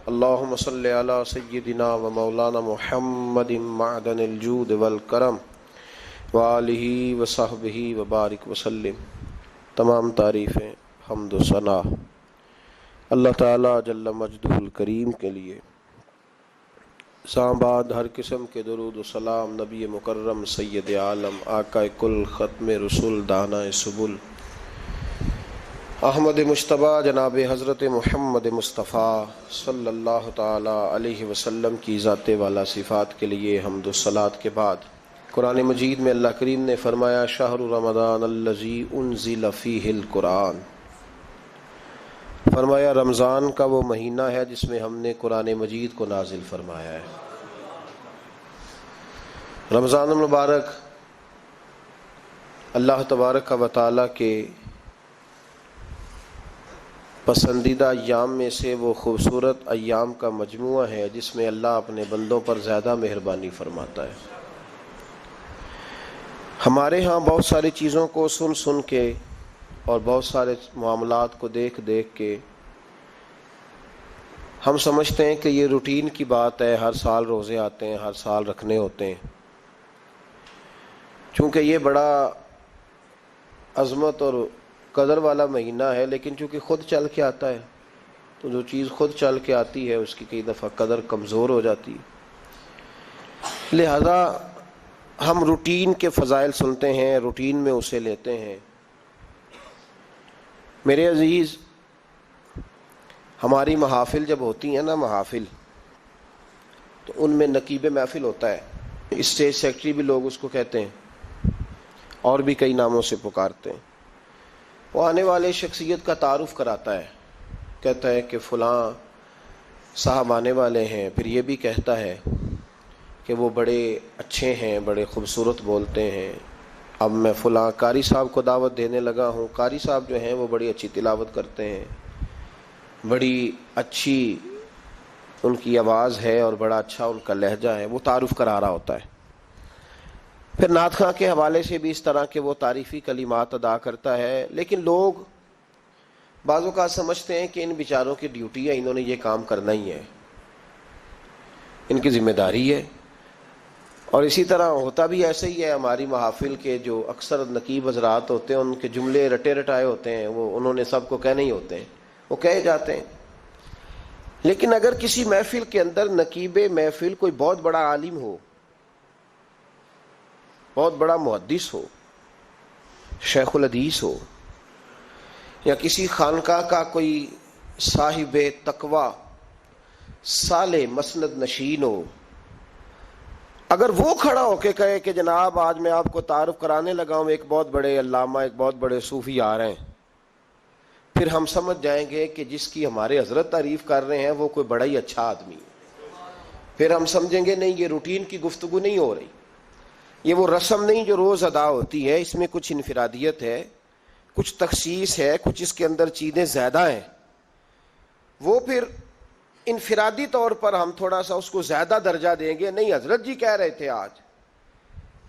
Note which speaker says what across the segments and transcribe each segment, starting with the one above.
Speaker 1: اللهم صل على سيدنا ومولانا محمد معدن الجود والکرم وآلہ وصحبہ وبارک وسلم۔ تمام تعریفیں، حمد و ثنا اللہ تعالیٰ جل مجدہ الکریم کے لیے۔ بعد ہر قسم کے درود و سلام نبی مکرم سید عالم آقا کل ختم رسول دانا سبل احمد مجتبی جناب حضرت محمد مصطفیٰ صلی اللہ تعالی علیہ وسلم کی ذات والا صفات کے لیے حمد و صلات کے بعد، قرآن مجید میں اللہ کریم نے فرمایا شہر رمضان الذی انزل فیہ القرآن، فرمایا رمضان کا وہ مہینہ ہے جس میں ہم نے قرآن مجید کو نازل فرمایا ہے۔ رمضان المبارک اللہ تبارک و تعالیٰ کے پسندیدہ ایام میں سے وہ خوبصورت ایام کا مجموعہ ہے جس میں اللہ اپنے بندوں پر زیادہ مہربانی فرماتا ہے۔ ہمارے ہاں بہت ساری چیزوں کو سن سن کے اور بہت سارے معاملات کو دیکھ دیکھ کے ہم سمجھتے ہیں کہ یہ روٹین کی بات ہے، ہر سال روزے آتے ہیں، ہر سال رکھنے ہوتے ہیں۔ چونکہ یہ بڑا عظمت اور قدر والا مہینہ ہے، لیکن چونکہ خود چل کے آتا ہے تو جو چیز خود چل کے آتی ہے اس کی کئی دفعہ قدر کمزور ہو جاتی ہے، لہذا ہم روٹین کے فضائل سنتے ہیں، روٹین میں اسے لیتے ہیں۔ میرے عزیز، ہماری محافل جب ہوتی ہیں نا، محافل تو ان میں نقیب محفل ہوتا ہے، اسٹیج سیکرٹری بھی لوگ اس کو کہتے ہیں اور بھی کئی ناموں سے پکارتے ہیں۔ وہ آنے والے شخصیت کا تعارف کراتا ہے، کہتا ہے کہ فلاں صاحب آنے والے ہیں، پھر یہ بھی کہتا ہے کہ وہ بڑے اچھے ہیں، بڑے خوبصورت بولتے ہیں، اب میں فلاں قاری صاحب کو دعوت دینے لگا ہوں۔ قاری صاحب جو ہیں وہ بڑی اچھی تلاوت کرتے ہیں، بڑی اچھی ان کی آواز ہے اور بڑا اچھا ان کا لہجہ ہے، وہ تعارف کرا رہا ہوتا ہے۔ پھر نعت خواں کے حوالے سے بھی اس طرح کے وہ تعریفی کلمات ادا کرتا ہے، لیکن لوگ بعض اوقات سمجھتے ہیں کہ ان بیچاروں کی ڈیوٹی ہے، انہوں نے یہ کام کرنا ہی ہے، ان کی ذمہ داری ہے۔ اور اسی طرح ہوتا بھی ایسے ہی ہے۔ ہماری محافل کے جو اکثر نقیب حضرات ہوتے ہیں ان کے جملے رٹے رٹائے ہوتے ہیں، وہ انہوں نے سب کو کہنے ہی ہوتے ہیں، وہ کہے جاتے ہیں۔ لیکن اگر کسی محفل کے اندر نقیب محفل کوئی بہت بڑا عالم ہو، بہت بڑا محدث ہو، شیخ الحدیث ہو، یا کسی خانقاہ کا کوئی صاحب تقوی صالح مسند نشین ہو، اگر وہ کھڑا ہو کے کہے کہ جناب آج میں آپ کو تعارف کرانے لگا ہوں ایک بہت بڑے علامہ، ایک بہت بڑے صوفی آ رہے ہیں، پھر ہم سمجھ جائیں گے کہ جس کی ہمارے حضرت تعریف کر رہے ہیں وہ کوئی بڑا ہی اچھا آدمی ہے۔ پھر ہم سمجھیں گے نہیں، یہ روٹین کی گفتگو نہیں ہو رہی، یہ وہ رسم نہیں جو روز ادا ہوتی ہے، اس میں کچھ انفرادیت ہے، کچھ تخصیص ہے، کچھ اس کے اندر چیزیں زیادہ ہیں۔ وہ پھر انفرادی طور پر ہم تھوڑا سا اس کو زیادہ درجہ دیں گے، نہیں حضرت جی کہہ رہے تھے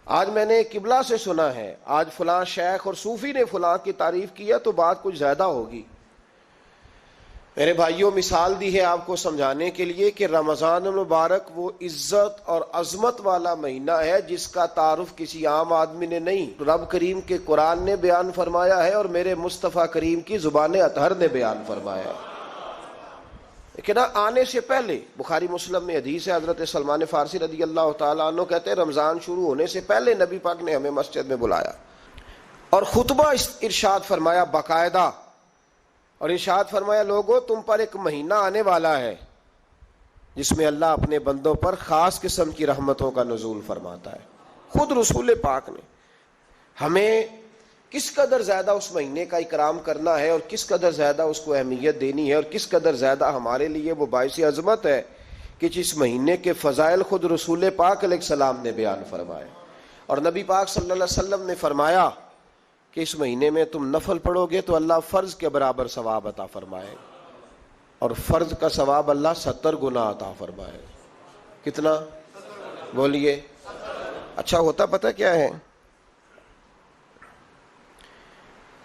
Speaker 1: آج میں نے قبلہ سے سنا ہے، آج فلاں شیخ اور صوفی نے فلاں کی تعریف کی ہے تو بات کچھ زیادہ ہوگی۔ میرے بھائیوں، مثال دی ہے آپ کو سمجھانے کے لیے کہ رمضان المبارک وہ عزت اور عظمت والا مہینہ ہے جس کا تعارف کسی عام آدمی نے نہیں، رب کریم کے قرآن نے بیان فرمایا ہے اور میرے مصطفیٰ کریم کی زبان اطہر نے بیان فرمایا ہے۔ لیکن آنے سے پہلے بخاری مسلم میں حدیث ہے، حضرت سلمان فارسی رضی اللہ تعالیٰ عنہ کہتے ہیں رمضان شروع ہونے سے پہلے نبی پاک نے ہمیں مسجد میں بلایا اور خطبہ ارشاد فرمایا باقاعدہ، اور ارشاد فرمایا لوگو تم پر ایک مہینہ آنے والا ہے جس میں اللہ اپنے بندوں پر خاص قسم کی رحمتوں کا نزول فرماتا ہے۔ خود رسول پاک نے ہمیں کس قدر زیادہ اس مہینے کا اکرام کرنا ہے اور کس قدر زیادہ اس کو اہمیت دینی ہے اور کس قدر زیادہ ہمارے لیے وہ باعث عظمت ہے کہ جس مہینے کے فضائل خود رسول پاک علیہ السلام نے بیان فرمائے۔ اور نبی پاک صلی اللہ علیہ وسلم نے فرمایا کہ اس مہینے میں تم نفل پڑھو گے تو اللہ فرض کے برابر ثواب عطا فرمائے، اور فرض کا ثواب اللہ 70 گنا عطا فرمائے۔ کتنا؟ بولیے۔ اچھا ہوتا پتہ کیا ہے؟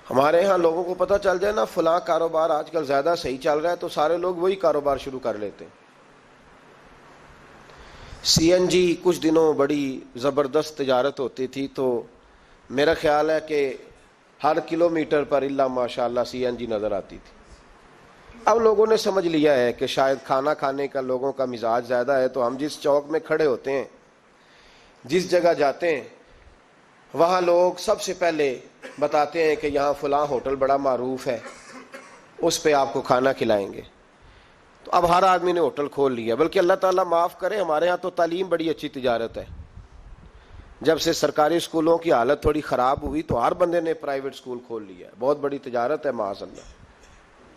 Speaker 1: ہمارے ہاں لوگوں کو پتہ چل جائے نا فلاں کاروبار آج کل زیادہ صحیح چل رہا ہے تو سارے لوگ وہی کاروبار شروع کر لیتے ہیں۔ سی این جی کچھ دنوں بڑی زبردست تجارت ہوتی تھی، تو میرا خیال ہے کہ ہر کلومیٹر پر الا ماشاء اللہ سی این جی نظر آتی تھی۔ اب لوگوں نے سمجھ لیا ہے کہ شاید کھانا کھانے کا لوگوں کا مزاج زیادہ ہے، تو ہم جس چوک میں کھڑے ہوتے ہیں، جس جگہ جاتے ہیں، وہاں لوگ سب سے پہلے بتاتے ہیں کہ یہاں فلاں ہوٹل بڑا معروف ہے، اس پہ آپ کو کھانا کھلائیں گے۔ تو اب ہر آدمی نے ہوٹل کھول لیا، بلکہ اللہ تعالیٰ معاف کرے، ہمارے ہاں تو تعلیم بڑی اچھی تجارت ہے۔ جب سے سرکاری اسکولوں کی حالت تھوڑی خراب ہوئی تو ہر بندے نے پرائیویٹ اسکول کھول لیا ہے، بہت بڑی تجارت ہے معاذ اللہ۔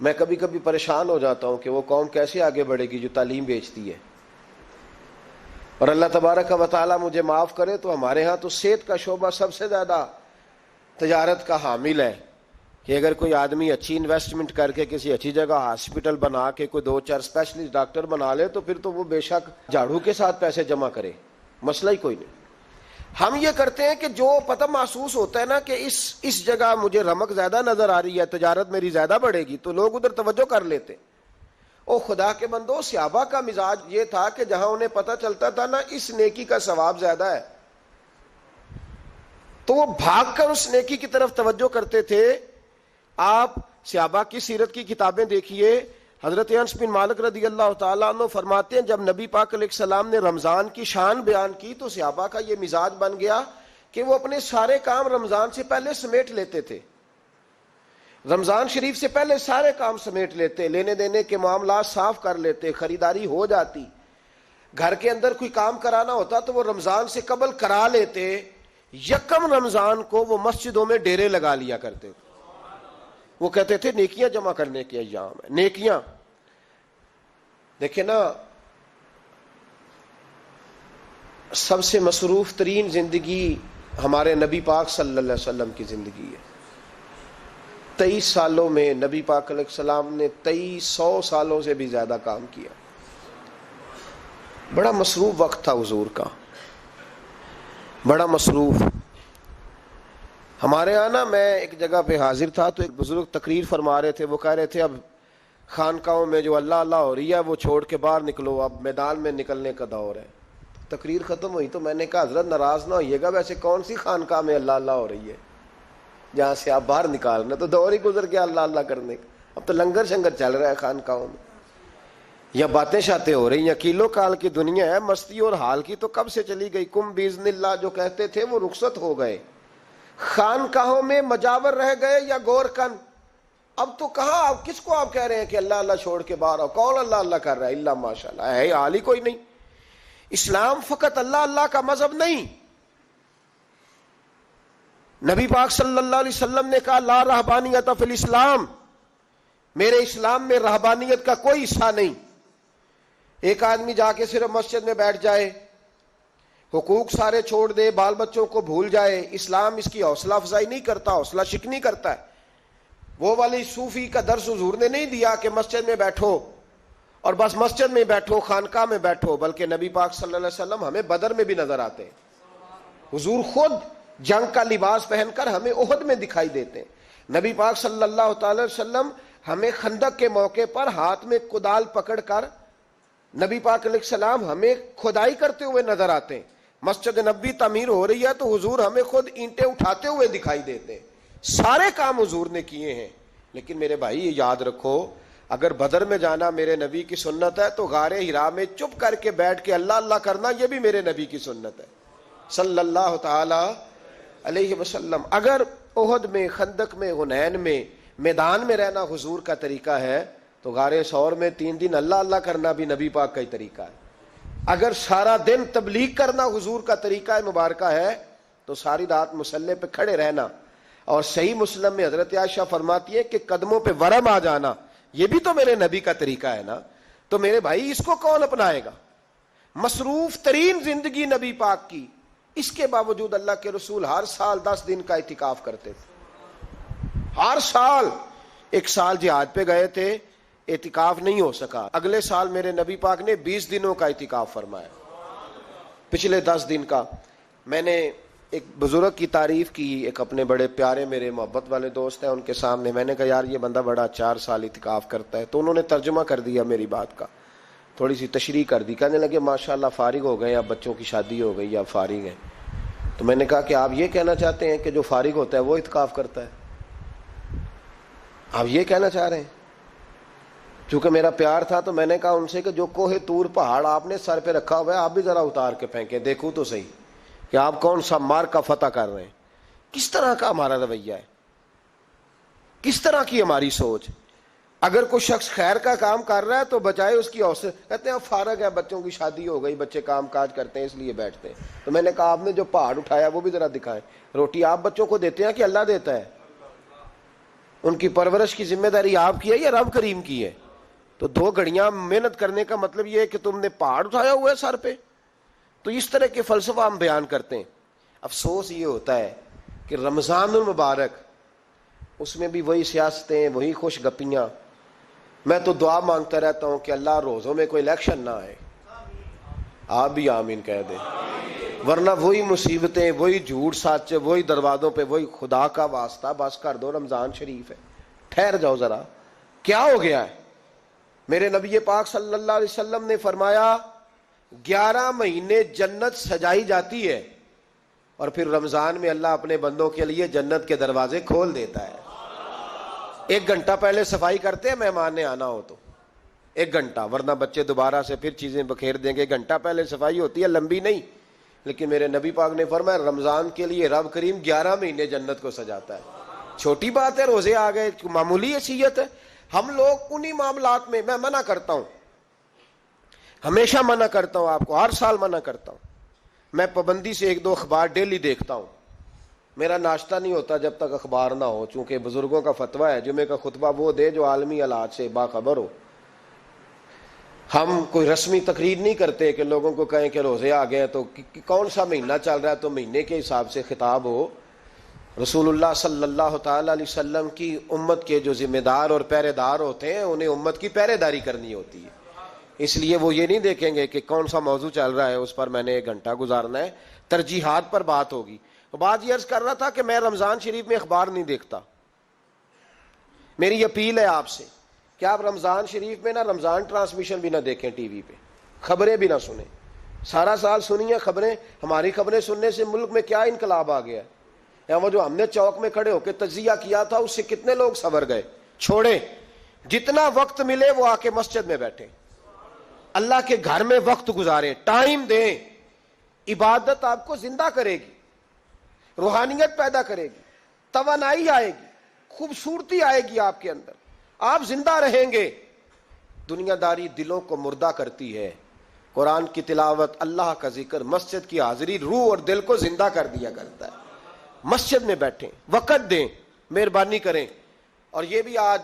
Speaker 1: میں کبھی کبھی پریشان ہو جاتا ہوں کہ وہ قوم کیسے آگے بڑھے گی جو تعلیم بیچتی ہے۔ اور اللہ تبارک و تعالیٰ مجھے معاف کرے تو ہمارے ہاں تو صحت کا شعبہ سب سے زیادہ تجارت کا حامل ہے، کہ اگر کوئی آدمی اچھی انویسٹمنٹ کر کے کسی اچھی جگہ ہاسپٹل بنا کے کوئی 2-4 اسپیشلسٹ ڈاکٹر بنا لے تو پھر تو وہ بے شک جھاڑو کے ساتھ پیسے جمع کرے، مسئلہ ہی کوئی نہیں۔ ہم یہ کرتے ہیں کہ جو پتہ محسوس ہوتا ہے نا کہ اس جگہ مجھے رمق زیادہ نظر آ رہی ہے، تجارت میری زیادہ بڑھے گی، تو لوگ ادھر توجہ کر لیتے۔ او خدا کے بندو، صحابہ کا مزاج یہ تھا کہ جہاں انہیں پتہ چلتا تھا نا اس نیکی کا ثواب زیادہ ہے تو وہ بھاگ کر اس نیکی کی طرف توجہ کرتے تھے۔ آپ صحابہ کی سیرت کی کتابیں دیکھیے، حضرت انس بن مالک رضی اللہ تعالیٰ عنہ فرماتے ہیں جب نبی پاک علیہ السلام نے رمضان کی شان بیان کی تو صحابہ کا یہ مزاج بن گیا کہ وہ اپنے سارے کام رمضان سے پہلے سمیٹ لیتے تھے، رمضان شریف سے پہلے سارے کام سمیٹ لیتے، لینے دینے کے معاملات صاف کر لیتے، خریداری ہو جاتی، گھر کے اندر کوئی کام کرانا ہوتا تو وہ رمضان سے قبل کرا لیتے، یکم رمضان کو وہ مسجدوں میں ڈیرے لگا لیا کرتے تھے۔ وہ کہتے تھے نیکیاں جمع کرنے کے ایام ہے، نیکیاں۔ دیکھیں نا، سب سے مصروف ترین زندگی ہمارے نبی پاک صلی اللہ علیہ وسلم کی زندگی ہے۔ 23 سالوں میں نبی پاک علیہ السلام نے 2300 سالوں سے بھی زیادہ کام کیا۔ بڑا مصروف وقت تھا حضور کا، بڑا مصروف۔ ہمارے یہاں نا، میں ایک جگہ پہ حاضر تھا تو ایک بزرگ تقریر فرما رہے تھے، وہ کہہ رہے تھے اب خانقاہوں میں جو اللہ اللہ ہو رہی ہے وہ چھوڑ کے باہر نکلو، اب میدان میں نکلنے کا دور ہے۔ تقریر ختم ہوئی تو میں نے کہا حضرت ناراض نہ ہوئیے گا، ویسے کون سی خانقاہ میں اللہ اللہ ہو رہی ہے جہاں سے آپ باہر نکالنا، تو دور ہی گزر گیا اللہ اللہ کرنے کا، اب تو لنگر شنگر چل رہا ہے خانقاہوں میں، یا باتیں شاتیں ہو رہی ہیں، کیلو کال کی دنیا ہے، مستی اور حال کی تو کب سے چلی گئی۔ کم باذن اللہ جو کہتے تھے وہ رخصت ہو گئے، خانقاہوں میں مجاور رہ گئے یا گور کن۔ اب تو کہاں، آپ کس کو آپ کہہ رہے ہیں کہ اللہ اللہ چھوڑ کے باہر آؤ؟ کون اللہ اللہ کر رہا ہے؟ اللہ ماشاء اللہ ہے، حال ہی کوئی نہیں۔ اسلام فقط اللہ اللہ کا مذہب نہیں۔ نبی پاک صلی اللہ علیہ وسلم نے کہا لا رہبانیت فی الاسلام، میرے اسلام میں رہبانیت کا کوئی حصہ نہیں۔ ایک آدمی جا کے صرف مسجد میں بیٹھ جائے، حقوق سارے چھوڑ دے، بال بچوں کو بھول جائے، اسلام اس کی حوصلہ افزائی نہیں کرتا، حوصلہ شکنی کرتا ہے۔ وہ والی صوفی کا درس حضور نے نہیں دیا کہ مسجد میں بیٹھو اور بس مسجد میں بیٹھو، خانقاہ میں بیٹھو، بلکہ نبی پاک صلی اللہ علیہ وسلم ہمیں بدر میں بھی نظر آتے ہیں، حضور خود جنگ کا لباس پہن کر ہمیں احد میں دکھائی دیتے ہیں۔ نبی پاک صلی اللہ تعالی وسلم ہمیں خندق کے موقع پر ہاتھ میں کدال پکڑ کر نبی پاک علیہ السلام ہمیں کھدائی کرتے ہوئے نظر آتے ہیں۔ مسجد نبوی تعمیر ہو رہی ہے تو حضور ہمیں خود اینٹیں اٹھاتے ہوئے دکھائی دیتے ہیں۔ سارے کام حضور نے کیے ہیں، لیکن میرے بھائی یہ یاد رکھو، اگر بدر میں جانا میرے نبی کی سنت ہے تو غار حرا میں چپ کر کے بیٹھ کے اللہ اللہ کرنا یہ بھی میرے نبی کی سنت ہے صلی اللہ تعالی علیہ وسلم۔ اگر احد میں، خندق میں، حنین میں، میدان میں رہنا حضور کا طریقہ ہے تو غار ثور میں 3 دن اللہ اللہ کرنا بھی نبی پاک کا ہی طریقہ ہے۔ اگر سارا دن تبلیغ کرنا حضور کا طریقہ مبارکہ ہے تو ساری رات مصلی پہ کھڑے رہنا، اور صحیح مسلم میں حضرت عائشہ فرماتی ہے کہ قدموں پہ ورم آ جانا یہ بھی تو میرے نبی کا طریقہ ہے نا۔ تو میرے بھائی اس کو کون اپنائے گا؟ مصروف ترین زندگی نبی پاک کی، اس کے باوجود اللہ کے رسول ہر سال 10 دن کا اعتکاف کرتے تھے، ہر سال۔ ایک سال جہاد پہ گئے تھے، اعتکاف نہیں ہو سکا، اگلے سال میرے نبی پاک نے 20 دنوں کا اعتکاف فرمایا، پچھلے 10 دن کا۔ میں نے ایک بزرگ کی تعریف کی، ایک اپنے بڑے پیارے میرے محبت والے دوست ہیں، ان کے سامنے میں نے کہا یار یہ بندہ بڑا 4 سال اعتکاف کرتا ہے، تو انہوں نے ترجمہ کر دیا میری بات کا، تھوڑی سی تشریح کر دی، کہنے لگے ماشاءاللہ فارغ ہو گئے، اب بچوں کی شادی ہو گئی، اب فارغ ہیں۔ تو میں نے کہا کہ آپ یہ کہنا چاہتے ہیں کہ جو فارغ ہوتا ہے وہ اعتکاف کرتا ہے؟ آپ یہ کہنا چاہ رہے ہیں؟ چونکہ میرا پیار تھا تو میں نے کہا ان سے کہ جو کوہ طور پہاڑ آپ نے سر پہ رکھا ہوا ہے آپ بھی ذرا اتار کے پھینکیں، دیکھوں تو صحیح کہ آپ کون سا مار کا فتح کر رہے ہیں، کس طرح کا ہمارا رویہ ہے، کس طرح کی ہماری سوچ۔ اگر کوئی شخص خیر کا کام کر رہا ہے تو بجائے اس کی حوصلے کہتے ہیں اب فارغ ہے، بچوں کی شادی ہو گئی، بچے کام کاج کرتے ہیں اس لیے بیٹھتے ہیں۔ تو میں نے کہا آپ نے جو پہاڑ اٹھایا وہ بھی ذرا دکھائیں، روٹی آپ بچوں کو دیتے ہیں کہ اللہ دیتا ہے؟ ان کی پرورش کی ذمہ داری آپ کی ہے یا رب کریم کی ہے؟ تو 2 گھڑیاں محنت کرنے کا مطلب یہ ہے کہ تم نے پہاڑ اٹھایا ہوا ہے سر پہ؟ تو اس طرح کے فلسفہ ہم بیان کرتے ہیں۔ افسوس یہ ہوتا ہے کہ رمضان المبارک اس میں بھی وہی سیاستیں، وہی خوش گپیاں۔ میں تو دعا مانگتا رہتا ہوں کہ اللہ روزوں میں کوئی الیکشن نہ آئے، آپ بھی آمین کہہ دیں، ورنہ وہی مصیبتیں، وہی جھوٹ سچ، وہی دروازوں پہ، وہی خدا کا واسطہ بس کر دو، رمضان شریف ہے، ٹھہر جاؤ ذرا، کیا ہو گیا ہے؟ میرے نبی پاک صلی اللہ علیہ وسلم نے فرمایا 11 مہینے جنت سجائی جاتی ہے اور پھر رمضان میں اللہ اپنے بندوں کے لیے جنت کے دروازے کھول دیتا ہے۔ 1 گھنٹہ پہلے صفائی کرتے ہیں مہمان نے آنا ہو تو، 1 گھنٹہ، ورنہ بچے دوبارہ سے پھر چیزیں بکھیر دیں گے۔ 1 گھنٹہ پہلے صفائی ہوتی ہے، لمبی نہیں، لیکن میرے نبی پاک نے فرمایا رمضان کے لیے رب کریم 11 مہینے جنت کو سجاتا ہے۔ چھوٹی بات ہے، روزے آ گئے، معمولی حیثیت ہے۔ ہم لوگ انہی معاملات میں، میں منع کرتا ہوں، ہمیشہ منع کرتا ہوں، آپ کو ہر سال منع کرتا ہوں، میں پابندی سے 1-2 اخبار ڈیلی دیکھتا ہوں، میرا ناشتہ نہیں ہوتا جب تک اخبار نہ ہو، چونکہ بزرگوں کا فتویٰ ہے جمعے کا خطبہ وہ دے جو عالمی حالات سے باخبر ہو۔ ہم کوئی رسمی تقریر نہیں کرتے کہ لوگوں کو کہیں کہ روزے آ گئے تو کون سا مہینہ چل رہا ہے تو مہینے کے حساب سے خطاب ہو۔ رسول اللہ صلی اللہ تعالی علیہ وسلم کی امت کے جو ذمہ دار اور پہرے دار ہوتے ہیں انہیں امت کی پہرے داری کرنی ہوتی ہے، اس لیے وہ یہ نہیں دیکھیں گے کہ کون سا موضوع چل رہا ہے اس پر میں نے 1 گھنٹہ گزارنا ہے، ترجیحات پر بات ہوگی۔ تو بات یہ عرض کر رہا تھا کہ میں رمضان شریف میں اخبار نہیں دیکھتا۔ میری اپیل ہے آپ سے کہ آپ رمضان شریف میں نہ رمضان ٹرانسمیشن بھی نہ دیکھیں، ٹی وی پہ خبریں بھی نہ سنیں، سارا سال سنیے خبریں۔ ہماری خبریں سننے سے ملک میں کیا انقلاب آ گیا ہے، یا وہ جو ہم نے چوک میں کھڑے ہو کے تجزیہ کیا تھا اس سے کتنے لوگ سنور گئے۔ چھوڑیں، جتنا وقت ملے وہ آ کے مسجد میں بیٹھیں، اللہ کے گھر میں وقت گزاریں، ٹائم دیں۔ عبادت آپ کو زندہ کرے گی، روحانیت پیدا کرے گی، توانائی آئے گی، خوبصورتی آئے گی آپ کے اندر، آپ زندہ رہیں گے۔ دنیا داری دلوں کو مردہ کرتی ہے، قرآن کی تلاوت، اللہ کا ذکر، مسجد کی حاضری روح اور دل کو زندہ کر دیا کرتا ہے۔ مسجد میں بیٹھیں، وقت دیں، مہربانی کریں۔ اور یہ بھی آج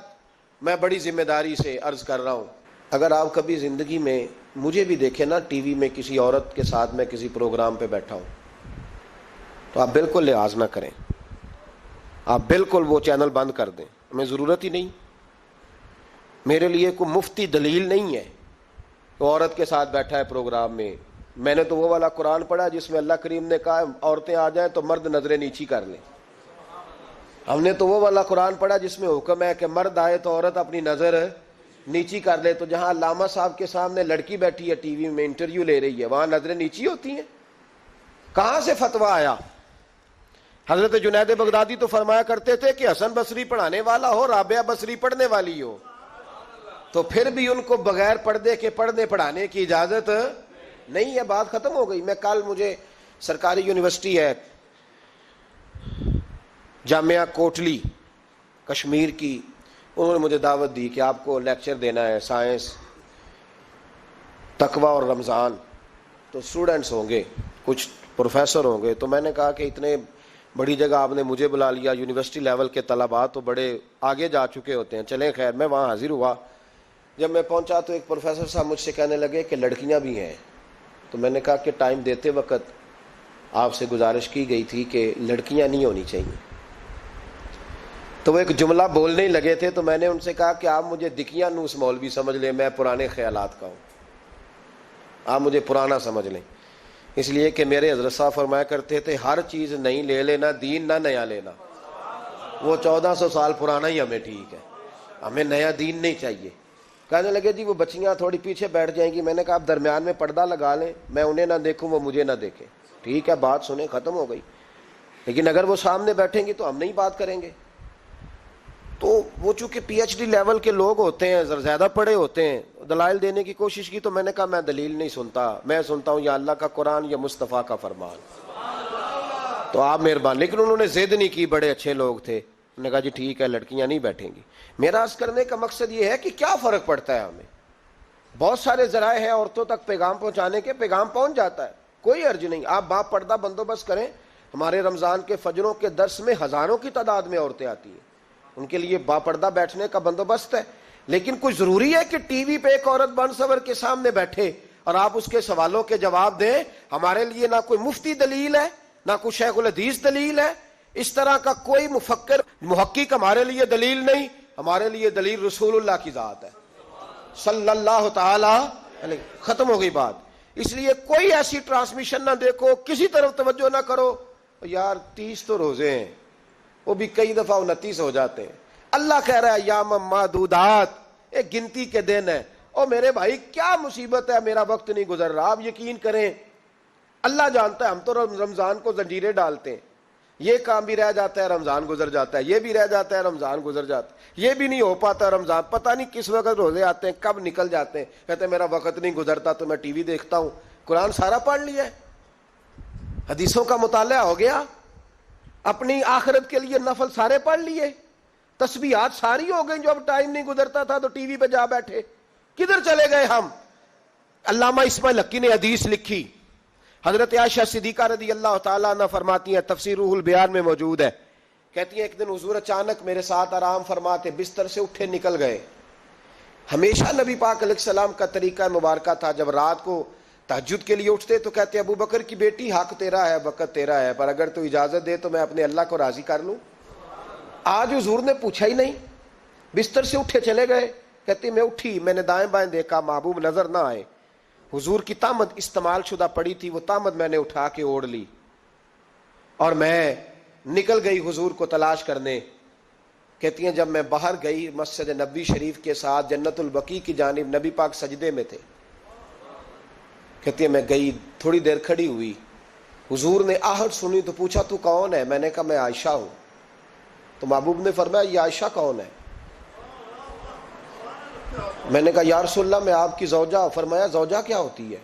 Speaker 1: میں بڑی ذمہ داری سے عرض کر رہا ہوں، اگر آپ کبھی زندگی میں مجھے بھی دیکھیں نا ٹی وی میں کسی عورت کے ساتھ میں کسی پروگرام پہ بیٹھا ہوں تو آپ بالکل لحاظ نہ کریں، آپ بالکل وہ چینل بند کر دیں، ہمیں ضرورت ہی نہیں۔ میرے لیے کوئی مفتی دلیل نہیں ہے کہ عورت کے ساتھ بیٹھا ہے پروگرام میں۔ میں نے تو وہ والا قرآن پڑھا جس میں اللہ کریم نے کہا عورتیں آ جائیں تو مرد نظریں نیچی کر لیں۔ ہم نے تو وہ والا قرآن پڑھا جس میں حکم ہے کہ مرد آئے تو عورت اپنی نظر نیچی کر لے۔ تو جہاں علامہ صاحب کے سامنے لڑکی بیٹھی ہے ٹی وی میں انٹرویو لے رہی ہے وہاں نظریں نیچی ہوتی ہیں؟ کہاں سے فتویٰ آیا؟ حضرت جنید بغدادی تو فرمایا کرتے تھے کہ حسن بصری پڑھانے والا ہو، رابعہ بصری پڑھنے والی ہو، تو پھر بھی ان کو بغیر پردے کے پڑھنے پڑھانے کی اجازت نہیں ہے۔ بات ختم ہو گئی۔ میں کل، مجھے سرکاری یونیورسٹی ہے جامعہ کوٹلی کشمیر کی، انہوں نے مجھے دعوت دی کہ آپ کو لیکچر دینا ہے سائنس، تقوی اور رمضان۔ تو اسٹوڈنٹس ہوں گے، کچھ پروفیسر ہوں گے، تو میں نے کہا کہ اتنے بڑی جگہ آپ نے مجھے بلا لیا، یونیورسٹی لیول کے طلباء تو بڑے آگے جا چکے ہوتے ہیں، چلیں خیر۔ میں وہاں حاضر ہوا، جب میں پہنچا تو ایک پروفیسر صاحب مجھ سے کہنے لگے کہ لڑکیاں بھی ہیں۔ تو میں نے کہا کہ ٹائم دیتے وقت آپ سے گزارش کی گئی تھی کہ لڑکیاں نہیں ہونی چاہیے۔ تو وہ ایک جملہ بولنے ہی لگے تھے، تو میں نے ان سے کہا کہ آپ مجھے دکھیاں نوس مولوی سمجھ لیں، میں پرانے خیالات کا ہوں، آپ مجھے پرانا سمجھ لیں۔ اس لیے کہ میرے حضرت صاحب فرمایا کرتے تھے ہر چیز نہیں لے لینا، دین نہ نیا لینا، وہ 1400 سال پرانا ہی ہمیں ٹھیک ہے، ہمیں نیا دین نہیں چاہیے۔ کہنے لگے جی وہ بچیاں تھوڑی پیچھے بیٹھ جائیں گی، میں نے کہا آپ درمیان میں پردہ لگا لیں، میں انہیں نہ دیکھوں وہ مجھے نہ دیکھیں، ٹھیک ہے بات سنیں، ختم ہو گئی۔ لیکن اگر وہ سامنے بیٹھیں گی تو ہم نہیں بات کریں گے۔ تو وہ چونکہ پی ایچ ڈی لیول کے لوگ ہوتے ہیں، زیادہ پڑھے ہوتے ہیں، دلائل دینے کی کوشش کی تو میں نے کہا میں دلیل نہیں سنتا، میں سنتا ہوں یا اللہ کا قرآن یا مصطفیٰ کا فرمان۔ تو آپ مہربان، لیکن انہوں نے ضد نہیں کی، بڑے اچھے لوگ تھے، انہوں نے کہا جی ٹھیک ہے لڑکیاں نہیں بیٹھیں گی۔ میرا عرض کرنے کا مقصد یہ ہے کہ کیا فرق پڑتا ہے ہمیں، بہت سارے ذرائع ہیں عورتوں تک پیغام پہنچانے کے، پیغام پہنچ جاتا ہے، کوئی حرج نہیں، آپ باپ پردہ بندوبست کریں۔ ہمارے رمضان کے فجروں کے درس میں ہزاروں کی تعداد میں عورتیں آتی ہیں، ان کے لیے باپردہ بیٹھنے کا بندوبست ہے۔ لیکن کوئی ضروری ہے کہ ٹی وی پہ ایک عورت بن سور کے سامنے بیٹھے اور آپ اس کے سوالوں کے جواب دیں؟ ہمارے لیے نہ کوئی مفتی دلیل ہے، نہ کوئی شیخ الحدیث دلیل ہے، اس طرح کا کوئی مفکر محقق ہمارے لیے دلیل نہیں، ہمارے لیے دلیل رسول اللہ کی ذات ہے صلی اللہ تعالی علیہ۔ ختم ہو گئی بات۔ اس لیے کوئی ایسی ٹرانسمیشن نہ دیکھو، کسی طرف توجہ نہ کرو، یار 30 تو روزے ہیں، وہ بھی کئی دفعہ 29 ہو جاتے ہیں۔ اللہ کہہ رہا ہے ایام معدودات، ایک گنتی کے دن ہے۔ اور میرے بھائی کیا مصیبت ہے، میرا وقت نہیں گزر رہا۔ آپ یقین کریں اللہ جانتا ہے، ہم تو رمضان کو زنجیریں ڈالتے ہیں، یہ کام بھی رہ جاتا ہے رمضان گزر جاتا ہے، یہ بھی رہ جاتا ہے رمضان گزر جاتا ہے، یہ بھی نہیں ہو پاتا رمضان، پتہ نہیں کس وقت روزے آتے ہیں کب نکل جاتے ہیں، کہتے ہیں میرا وقت نہیں گزرتا تو میں ٹی وی دیکھتا ہوں۔ قرآن سارا پڑھ لیا ہے، حدیثوں کا مطالعہ ہو گیا، اپنی آخرت کے لیے نفل سارے پڑھ لیے، تسبیحات ساری ہو گئی، جو اب ٹائم نہیں گزرتا تھا تو ٹی وی پہ جا بیٹھے۔ کدھر چلے گئے ہم؟ علامہ اسماعیل حقی نے حدیث لکھی، حضرت عائشہ صدیقہ رضی اللہ تعالیٰ عنہ فرماتی ہیں، تفسیر روح البیان میں موجود ہے، کہتی ہیں ایک دن حضور اچانک میرے ساتھ آرام فرماتے بستر سے اٹھے نکل گئے۔ ہمیشہ نبی پاک علیہ السلام کا طریقہ مبارکہ تھا، جب رات کو تہجد کے لیے اٹھتے تو کہتے ابو بکر کی بیٹی حق تیرا ہے، وقت تیرا ہے، پر اگر تو اجازت دے تو میں اپنے اللہ کو راضی کر لوں۔ آج حضور نے پوچھا ہی نہیں، بستر سے اٹھے چلے گئے۔ کہتے میں اٹھی، میں نے دائیں بائیں دیکھا، محبوب نظر نہ آئے، حضور کی طامت استعمال شدہ پڑی تھی، وہ طامت میں نے اٹھا کے اوڑھ لی اور میں نکل گئی حضور کو تلاش کرنے۔ کہتی ہیں جب میں باہر گئی مسجد نبوی شریف کے ساتھ جنت البقیع کی جانب، نبی پاک سجدے میں تھے۔ کہتی ہے میں گئی، تھوڑی دیر کھڑی ہوئی، حضور نے آہٹ سنی تو پوچھا تو کون ہے؟ میں نے کہا میں عائشہ ہوں۔ تو محبوب نے فرمایا یہ عائشہ کون ہے؟ میں نے کہا یا رسول اللہ میں آپ کی زوجہ۔ فرمایا زوجہ کیا ہوتی ہے؟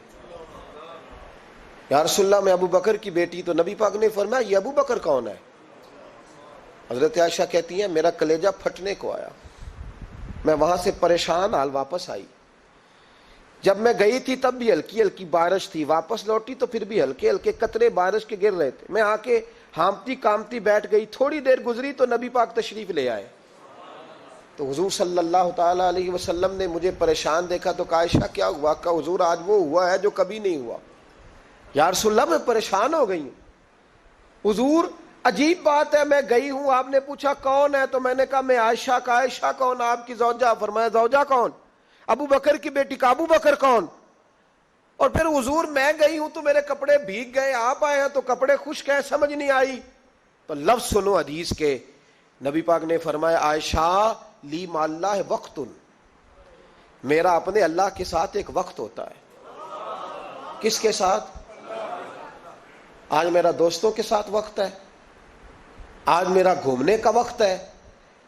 Speaker 1: یا رسول اللہ میں ابو بکر کی بیٹی۔ تو نبی پاک نے فرمایا یہ ابو بکر کون ہے؟ حضرت عائشہ کہتی ہیں میرا کلیجہ پھٹنے کو آیا، میں وہاں سے پریشان حال واپس آئی۔ جب میں گئی تھی تب بھی ہلکی ہلکی بارش تھی، واپس لوٹی تو پھر بھی ہلکے ہلکے قطرے بارش کے گر رہے تھے۔ میں آ کے ہامتی کامتی بیٹھ گئی، تھوڑی دیر گزری تو نبی پاک تشریف لے آئے۔ تو حضور صلی اللہ تعالی علیہ وسلم نے مجھے پریشان دیکھا تو کہا عائشہ کیا ہوا؟ کہا حضور آج وہ ہوا ہے جو کبھی نہیں ہوا۔ یا رسول اللہ میں پریشان ہو گئی ہوں۔ حضور عجیب بات ہے، میں گئی ہوں، آپ نے پوچھا کون ہے تو میں نے کہا میں عائشہ۔ کا عائشہ کون؟ آپ کی زوجہ۔ فرمایا زوجہ کون؟ ابو بکر کی بیٹی۔ کا ابو بکر کون؟ اور پھر حضور میں گئی ہوں تو میرے کپڑے بھیگ گئے، آپ آئے ہیں تو کپڑے خشک ہیں، سمجھ نہیں آئی۔ تو لفظ سنو حدیث کے، نبی پاک نے فرمایا عائشہ لی مع اللہ وقت، میرا اپنے اللہ کے ساتھ ایک وقت ہوتا ہے۔ کس کے ساتھ؟ آج میرا دوستوں کے ساتھ وقت ہے، آج میرا گھومنے کا وقت ہے،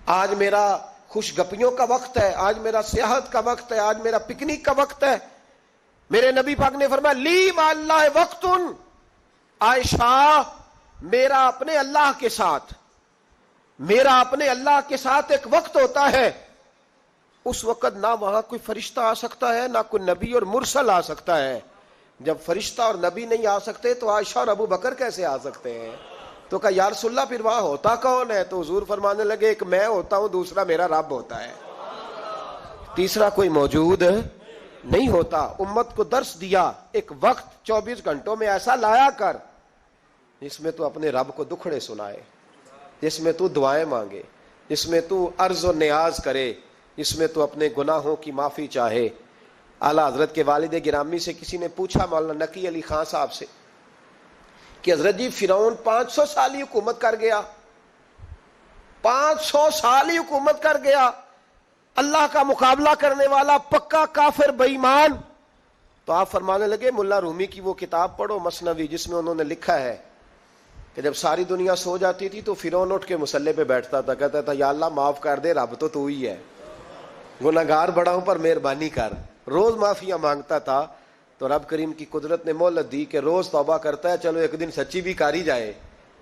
Speaker 1: آج میرا خوش گپیوں کا وقت ہے، آج میرا سیاحت کا وقت ہے، آج میرا پکنک کا وقت ہے۔ میرے نبی پاک نے فرمایا لی مع اللہ وقت، عائشہ میرا اپنے اللہ کے ساتھ، میرا اپنے اللہ کے ساتھ ایک وقت ہوتا ہے۔ اس وقت نہ وہاں کوئی فرشتہ آ سکتا ہے، نہ کوئی نبی اور مرسل آ سکتا ہے۔ جب فرشتہ اور نبی نہیں آ سکتے تو عائشہ اور ابو بکر کیسے آ سکتے ہیں؟ تو کہا یا رسول اللہ پھر وہاں ہوتا کون ہے؟ تو حضور فرمانے لگے ایک میں ہوتا ہوں، دوسرا میرا رب ہوتا ہے، تیسرا کوئی موجود نہیں ہوتا۔ امت کو درس دیا ایک وقت 24 گھنٹوں میں ایسا لایا کر جس میں تو اپنے رب کو دکھڑے سنائے، جس میں تو دعائیں مانگے، جس میں تو عرض و نیاز کرے، جس میں تو اپنے گناہوں کی معافی چاہے۔ اعلیٰ حضرت کے والد گرامی سے کسی نے پوچھا، مولانا نقی علی خان صاحب سے، کہ حضرت جی فرعون 500 سال ہی حکومت کر گیا، 500 سال ہی حکومت کر گیا، اللہ کا مقابلہ کرنے والا پکا کافر بے ایمان۔ تو آپ فرمانے لگے ملا رومی کی وہ کتاب پڑھو مثنوی، جس میں انہوں نے لکھا ہے کہ جب ساری دنیا سو جاتی تھی تو فرعون اٹھ کے مصلے پہ بیٹھتا تھا، کہتا تھا یا اللہ معاف کر دے، رب تو ہی ہے، گناہگار بڑا ہوں پر مہربانی کر، روز معافیاں مانگتا تھا۔ تو رب کریم کی قدرت نے مہلت دی کہ روز توبہ کرتا ہے، چلو ایک دن سچی بھی کاری جائے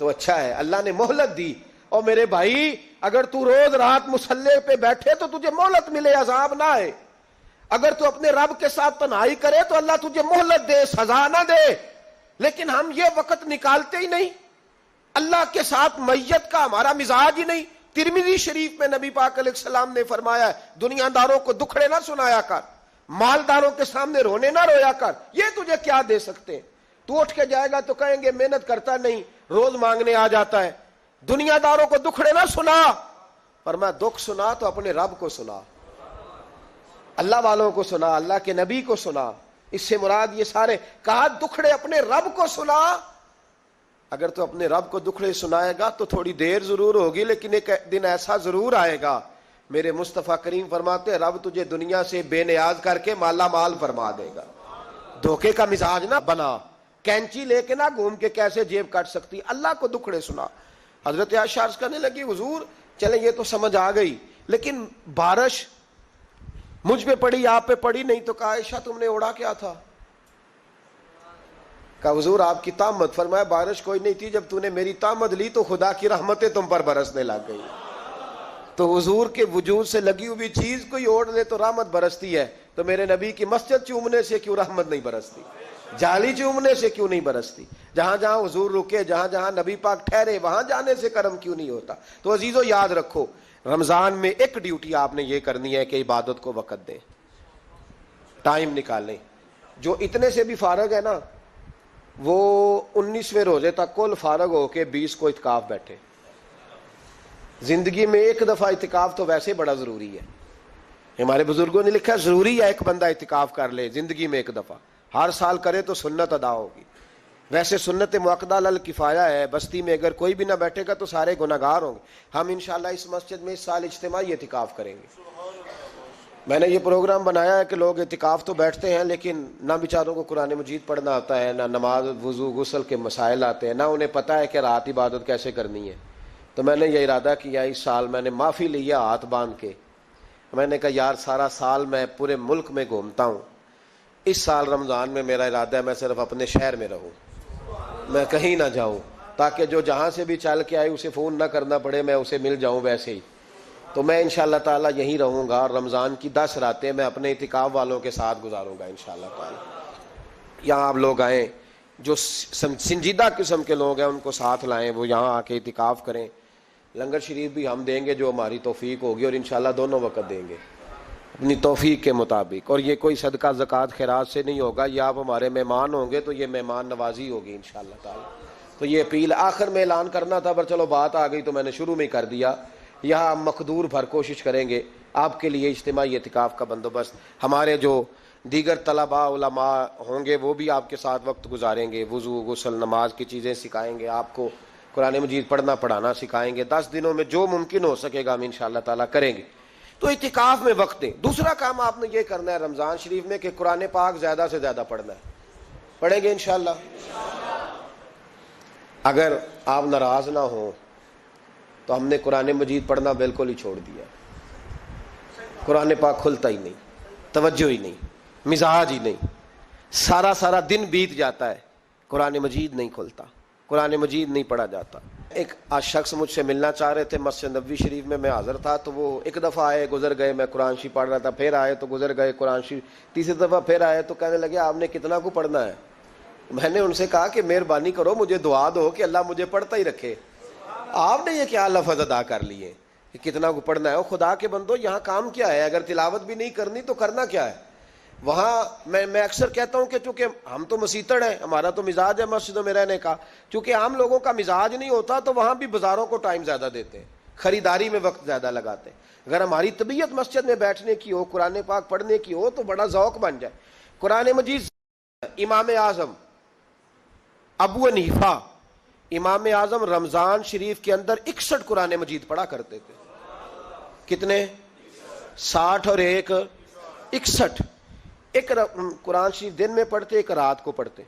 Speaker 1: تو اچھا ہے، اللہ نے مہلت دی۔ اور میرے بھائی اگر تو روز رات مصلے پہ بیٹھے تو تجھے مہلت ملے، عذاب نہ آئے۔ اگر تو اپنے رب کے ساتھ تنہائی کرے تو اللہ تجھے مہلت دے، سزا نہ دے۔ لیکن ہم یہ وقت نکالتے ہی نہیں، اللہ کے ساتھ میت کا ہمارا مزاج ہی نہیں۔ ترمذی شریف میں نبی پاک علیہ السلام نے فرمایا ہے دنیا داروں کو دکھڑے نہ سنایا کر، مالداروں کے سامنے رونے نہ رویا کر، یہ تجھے کیا دے سکتے ہیں؟ تو اٹھ کے جائے گا تو کہیں گے محنت کرتا نہیں، روز مانگنے آ جاتا ہے۔ دنیا داروں کو دکھڑے نہ سنا، فرمایا دکھ سنا تو اپنے رب کو سنا، اللہ والوں کو سنا، اللہ کے نبی کو سنا۔ اس سے مراد یہ سارے کہا دکھڑے اپنے رب کو سنا۔ اگر تو اپنے رب کو دکھڑے سنائے گا تو تھوڑی دیر ضرور ہوگی، لیکن ایک دن ایسا ضرور آئے گا، میرے مصطفیٰ کریم فرماتے ہیں رب تجھے دنیا سے بے نیاز کر کے مالا مال فرما دے گا۔ دھوکے کا مزاج نہ بنا، کینچی لے کے نہ گھوم کے کیسے جیب کاٹ سکتی، اللہ کو دکھڑے سنا۔ حضرت عائشہ عرض کرنے لگی حضور چلیں یہ تو سمجھ آ گئی، لیکن بارش مجھ پہ پڑی آپ پہ پڑی نہیں، تو کہا عائشہ تم نے اوڑا کیا تھا؟ کہا حضور آپ کی تامت، فرمایا بارش کوئی نہیں تھی، جب تو نے میری تامت لی تو خدا کی رحمتیں تم پر برسنے لگ گئی۔ تو حضور کے وجود سے لگی ہوئی چیز کوئی اوڑھ لے تو رحمت برستی ہے، تو میرے نبی کی مسجد چومنے سے کیوں رحمت نہیں برستی؟ جالی چومنے سے کیوں نہیں برستی؟ جہاں جہاں حضور رکے، جہاں جہاں نبی پاک ٹھہرے، وہاں جانے سے کرم کیوں نہیں ہوتا؟ تو عزیزو یاد رکھو رمضان میں ایک ڈیوٹی آپ نے یہ کرنی ہے کہ عبادت کو وقت دیں، ٹائم نکالیں۔ جو اتنے سے بھی فارغ ہے نا وہ 19ویں روزے تک کل فارغ ہو کے 20 کو اعتکاف بیٹھے۔ زندگی میں ایک دفعہ اعتکاف تو ویسے بڑا ضروری ہے، ہمارے بزرگوں نے لکھا ضروری ہے ایک بندہ اعتکاف کر لے زندگی میں ایک دفعہ، ہر سال کرے تو سنت ادا ہوگی۔ ویسے سنت مؤکدہ الکفایہ ہے، بستی میں اگر کوئی بھی نہ بیٹھے گا تو سارے گناہگار ہوں گے۔ ہم انشاءاللہ اس مسجد میں اس سال اجتماعی اعتکاف کریں گے۔ میں نے یہ پروگرام بنایا ہے کہ لوگ اعتکاف تو بیٹھتے ہیں لیکن نہ بیچاروں کو قرآن مجید پڑھنا آتا ہے، نہ نماز وضو غسل کے مسائل آتے ہیں، نہ انہیں پتہ ہے کہ رات عبادت کیسے کرنی ہے۔ تو میں نے یہ ارادہ کیا اس سال میں نے معافی لیا ہاتھ باندھ کے، میں نے کہا یار سارا سال میں پورے ملک میں گھومتا ہوں، اس سال رمضان میں میرا ارادہ ہے میں صرف اپنے شہر میں رہوں، میں کہیں نہ جاؤں، تاکہ جو جہاں سے بھی چل کے آئے اسے فون نہ کرنا پڑے، میں اسے مل جاؤں ویسے ہی۔ تو میں انشاءاللہ تعالیٰ یہیں رہوں گا، اور رمضان کی 10 راتیں میں اپنے اعتکاف والوں کے ساتھ گزاروں گا انشاءاللہ تعالیٰ۔ یہاں آپ لوگ آئیں، جو سنجیدہ قسم کے لوگ ہیں ان کو ساتھ لائیں، وہ یہاں آ کے اعتکاف کریں۔ لنگر شریف بھی ہم دیں گے جو ہماری توفیق ہوگی، اور انشاءاللہ دونوں وقت دیں گے اپنی توفیق کے مطابق، اور یہ کوئی صدقہ زکوٰۃ خیرات سے نہیں ہوگا، یہ آپ ہمارے مہمان ہوں گے تو یہ مہمان نوازی ہوگی انشاءاللہ تعالیٰ۔ تو یہ اپیل آخر میں اعلان کرنا تھا، پر چلو بات آ گئی تو میں نے شروع میں ہی کر دیا۔ یہاں ہم مقدور بھر کوشش کریں گے آپ کے لیے اجتماعی اعتکاف کا بندوبست، ہمارے جو دیگر طلباء علماء ہوں گے وہ بھی آپ کے ساتھ وقت گزاریں گے، وضو غسل نماز کی چیزیں سکھائیں گے، آپ کو قرآن مجید پڑھنا پڑھانا سکھائیں گے۔ 10 دنوں میں جو ممکن ہو سکے گا ہم انشاءاللہ تعالیٰ کریں گے۔ تو اعتکاف میں وقت دیں۔ دوسرا کام آپ نے یہ کرنا ہے رمضان شریف میں کہ قرآن پاک زیادہ سے زیادہ پڑھنا ہے، پڑھیں گے انشاءاللہ۔ اگر آپ ناراض نہ ہوں تو ہم نے قرآن مجید پڑھنا بالکل ہی چھوڑ دیا، قرآن پاک کھلتا ہی نہیں، توجہ ہی نہیں، مزاج ہی نہیں، سارا دن بیت جاتا ہے، قرآن مجید نہیں کھلتا، قرآن مجید نہیں پڑھا جاتا۔ ایک شخص مجھ سے ملنا چاہ رہے تھے مسجد نبوی شریف میں حاضر تھا، تو وہ ایک دفعہ آئے گزر گئے، میں قرآن شریف پڑھ رہا تھا، پھر آئے تو گزر گئے قرآن شریف، تیسری دفعہ پھر آئے تو کہنے لگے آپ نے کتنا کو پڑھنا ہے؟ میں نے ان سے کہا کہ مہربانی کرو مجھے دعا دو کہ اللہ مجھے پڑھتا ہی رکھے۔ آپ نے یہ کیا لفظ ادا کر لیے کہ کتنا کو پڑھنا ہے؟ وہ خدا کے بندو یہاں کام کیا ہے؟ اگر تلاوت بھی نہیں کرنی تو کرنا کیا ہے وہاں؟ میں اکثر کہتا ہوں کہ چونکہ ہم تو مسیتڑ ہیں، ہمارا تو مزاج ہے مسجدوں میں رہنے کا، چونکہ عام لوگوں کا مزاج نہیں ہوتا تو وہاں بھی بازاروں کو ٹائم زیادہ دیتے ہیں، خریداری میں وقت زیادہ لگاتے ہیں۔ اگر ہماری طبیعت مسجد میں بیٹھنے کی ہو، قرآن پاک پڑھنے کی ہو تو بڑا ذوق بن جائے۔ قرآن مجید امام اعظم ابو حنیفہ امام اعظم رمضان شریف کے اندر 61 قرآن مجید پڑھا کرتے تھے. کتنے؟ 60 اور ایک 61. ایک قرآن شریف دن میں پڑھتے, ایک رات کو پڑھتے.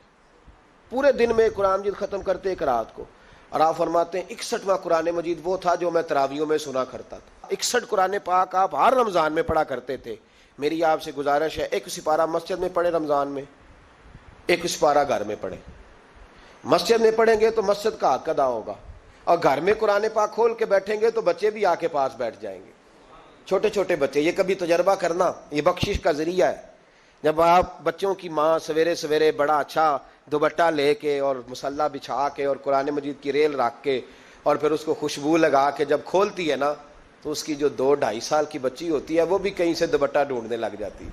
Speaker 1: پورے دن میں قرآن مجید ختم کرتے, ایک رات کو. اور آپ فرماتے ہیں 61واں قرآن مجید وہ تھا جو میں تراویحوں میں سنا کرتا تھا. 61 قرآن پاک آپ ہر رمضان میں پڑھا کرتے تھے. میری آپ سے گزارش ہے, ایک سپارہ مسجد میں پڑھے رمضان میں, ایک سپارہ گھر میں پڑھے. مسجد میں پڑھیں گے تو مسجد کا حق ادا ہوگا, اور گھر میں قرآن پاک کھول کے بیٹھیں گے تو بچے بھی آ کے پاس بیٹھ جائیں گے, چھوٹے چھوٹے بچے. یہ کبھی تجربہ کرنا, یہ بخشش کا ذریعہ ہے. جب آپ بچوں کی ماں سویرے سویرے بڑا اچھا دوپٹہ لے کے اور مصلی بچھا کے اور قرآن مجید کی ریل رکھ کے اور پھر اس کو خوشبو لگا کے جب کھولتی ہے نا, تو اس کی جو 2-2.5 سال کی بچی ہوتی ہے وہ بھی کہیں سے دوپٹہ ڈھونڈنے لگ جاتی ہے,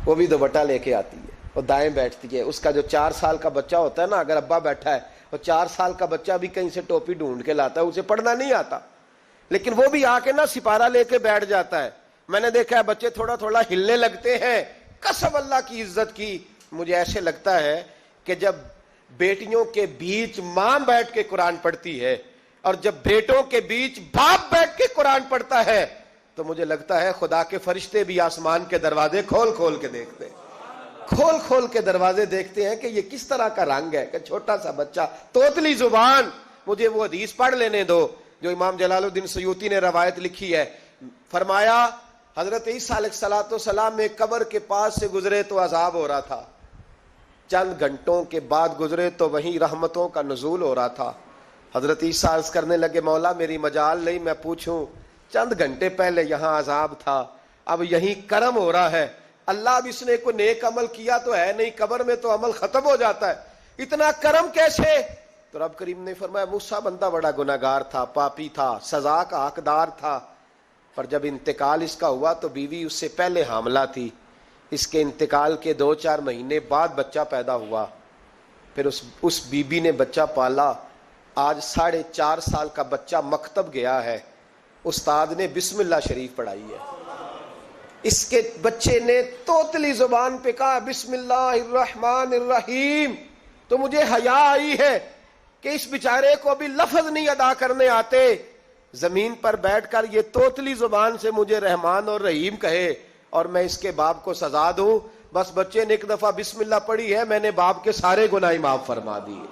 Speaker 1: وہ بھی دوپٹہ لے کے آتی ہے اور دائیں بیٹھتی ہے. اس کا جو 4 سال کا بچہ ہوتا ہے نا, اگر ابا بیٹھا ہے اور 4 سال کا بچہ بھی کہیں سے ٹوپی ڈھونڈ کے لاتا ہے, اسے پڑھنا نہیں آتا, لیکن وہ بھی آ کے نا سپارہ لے کے بیٹھ جاتا ہے. میں نے دیکھا ہے بچے تھوڑا تھوڑا ہلنے لگتے ہیں. قسم اللہ کی عزت کی, مجھے ایسے لگتا ہے کہ جب بیٹیوں کے بیچ ماں بیٹھ کے قرآن پڑھتی ہے اور جب بیٹوں کے بیچ باپ بیٹھ کے قرآن پڑھتا ہے, تو مجھے لگتا ہے خدا کے فرشتے بھی آسمان کے دروازے کھول کھول کے دیکھتے ہیں, کھول کھول کے دروازے دیکھتے ہیں کہ یہ کس طرح کا رنگ ہے کہ چھوٹا سا بچہ, توتلی زبان. مجھے وہ حدیث پڑھ لینے دو جو امام جلال الدین سیوطی نے روایت لکھی ہے. فرمایا حضرت عیسیٰ علیہ السلام میں قبر کے پاس سے گزرے تو عذاب ہو رہا تھا, چند گھنٹوں کے بعد گزرے تو وہیں رحمتوں کا نزول ہو رہا تھا. حضرت عیسیٰ عرض کرنے لگے, مولا میری مجال نہیں میں پوچھوں, چند گھنٹے پہلے یہاں عذاب تھا, اب یہیں کرم ہو رہا ہے. اللہ اب اس نے کوئی نیک عمل کیا تو ہے نہیں, قبر میں تو عمل ختم ہو جاتا ہے, اتنا کرم کیسے؟ تو رب کریم نے فرمایا موسیٰ بندہ بڑا گناہگار تھا, پاپی تھا, سزا کا حقدار تھا, پر جب انتقال اس کا ہوا تو بیوی اس سے پہلے حاملہ تھی, اس کے انتقال کے 2-4 مہینے بعد بچہ پیدا ہوا, پھر اس بیوی نے بچہ پالا. آج 4.5 سال کا بچہ مکتب گیا ہے, استاد نے بسم اللہ شریف پڑھائی ہے, اس کے بچے نے توتلی زبان پہ کہا بسم اللہ الرحمن الرحیم. تو مجھے حیا آئی ہے کہ اس بیچارے کو ابھی لفظ نہیں ادا کرنے آتے, زمین پر بیٹھ کر یہ توتلی زبان سے مجھے رحمان اور رحیم کہے اور میں اس کے باپ کو سزا دوں. بس بچے نے ایک دفعہ بسم اللہ پڑھی ہے, میں نے باپ کے سارے گناہ معاف فرما دیے.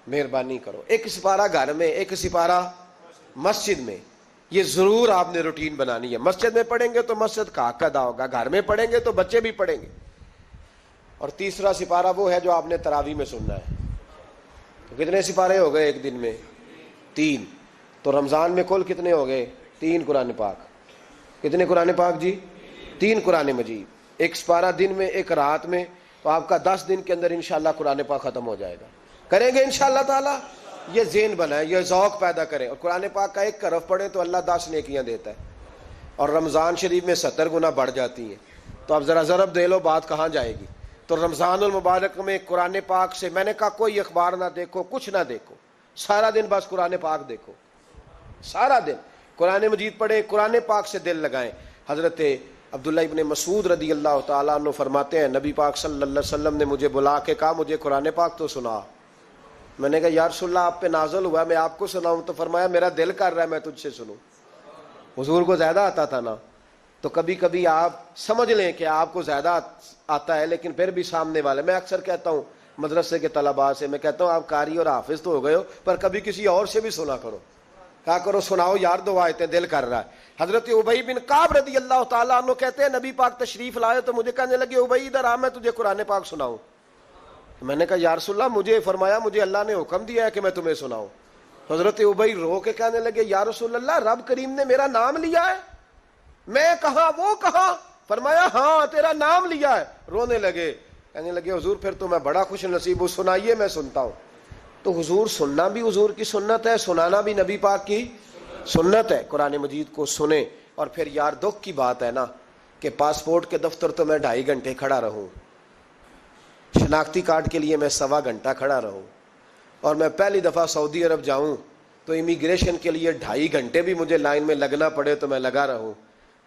Speaker 1: مہربانی کرو, ایک سپارہ گھر میں, ایک سپارہ مسجد میں, یہ ضرور آپ نے روٹین بنانی ہے. مسجد میں پڑھیں گے تو مسجد کا حق ادا ہوگا, گھر میں پڑھیں گے تو بچے بھی پڑھیں گے. اور تیسرا سپارہ وہ ہے جو آپ نے تراویح میں سننا ہے. تو کتنے سپارے ہو گئے ایک دن میں؟ 3. تو رمضان میں کل کتنے ہو گئے؟ 3 قرآن پاک. کتنے قرآن پاک جی؟ 3 قرآن مجید, ایک سپارہ دن میں ایک رات میں. تو آپ کا 10 دن کے اندر انشاءاللہ قرآن پاک ختم ہو جائے گا. کریں گے انشاءاللہ تعالی؟ یہ ذہن بنائیں, یہ ذوق پیدا کریں, اور قرآن پاک کا ایک حرف پڑھیں تو اللہ 10 نیکیاں دیتا ہے, اور رمضان شریف میں 70 گنا بڑھ جاتی ہیں. تو اب ذرا ضرب دے لو بات کہاں جائے گی. تو رمضان المبارک میں قرآن پاک سے میں نے کہا کوئی اخبار نہ دیکھو, کچھ نہ دیکھو, سارا دن بس قرآن پاک دیکھو, سارا دن قرآن مجید پڑھیں, قرآن پاک سے دل لگائیں. حضرت عبداللہ ابن مسعود رضی اللہ تعالیٰ عنہ فرماتے ہیں نبی پاک صلی اللہ علیہ وسلم نے مجھے بلا کے کہا مجھے قرآن پاک تو سنا. میں نے کہا یا رسول اللہ آپ پہ نازل ہوا, میں آپ کو سناؤں؟ تو فرمایا میرا دل کر رہا ہے میں تجھ سے سنوں. حضور کو زیادہ آتا تھا نا, تو کبھی کبھی آپ سمجھ لیں کہ آپ کو زیادہ آتا ہے, لیکن پھر بھی سامنے والے, میں اکثر کہتا ہوں مدرسے کے طلباء سے, میں کہتا ہوں آپ قاری اور حافظ تو ہو گئے ہو, پر کبھی کسی اور سے بھی سنا کرو, کہا کرو سناؤ یار 2 آیتیں, دل کر رہا ہے. حضرت ابی بن کعب رضی اللہ تعالیٰ عنہ کہتے ہیں نبی پاک تشریف لائے تو مجھے کہنے لگے ابی ادھر آ, میں تجھے قرآن پاک سناؤں. میں نے کہا یا رسول اللہ مجھے فرمایا مجھے اللہ نے حکم دیا ہے کہ میں تمہیں سناؤں. حضرت ابی رو کے کہنے لگے یا رسول اللہ رب کریم نے میرا نام لیا ہے. میں کہاں وہ کہاں؟ فرمایا ہاں تیرا نام لیا ہے. رونے لگے, کہنے لگے حضور پھر تو میں بڑا خوش نصیب ہوں, سنائیے میں سنتا ہوں. تو حضور سننا بھی حضور کی سنت ہے, سنانا بھی نبی پاک کی سنت ہے. قرآن مجید کو سنیں. اور پھر یار دکھ کی بات ہے نا کہ پاسپورٹ کے دفتر تو میں 2.5 گھنٹے کھڑا رہوں, شناختی کارڈ کے لیے میں 1.25 گھنٹہ کھڑا رہوں, اور میں پہلی دفعہ سعودی عرب جاؤں تو امیگریشن کے لیے 2.5 گھنٹے بھی مجھے لائن میں لگنا پڑے تو میں لگا رہوں,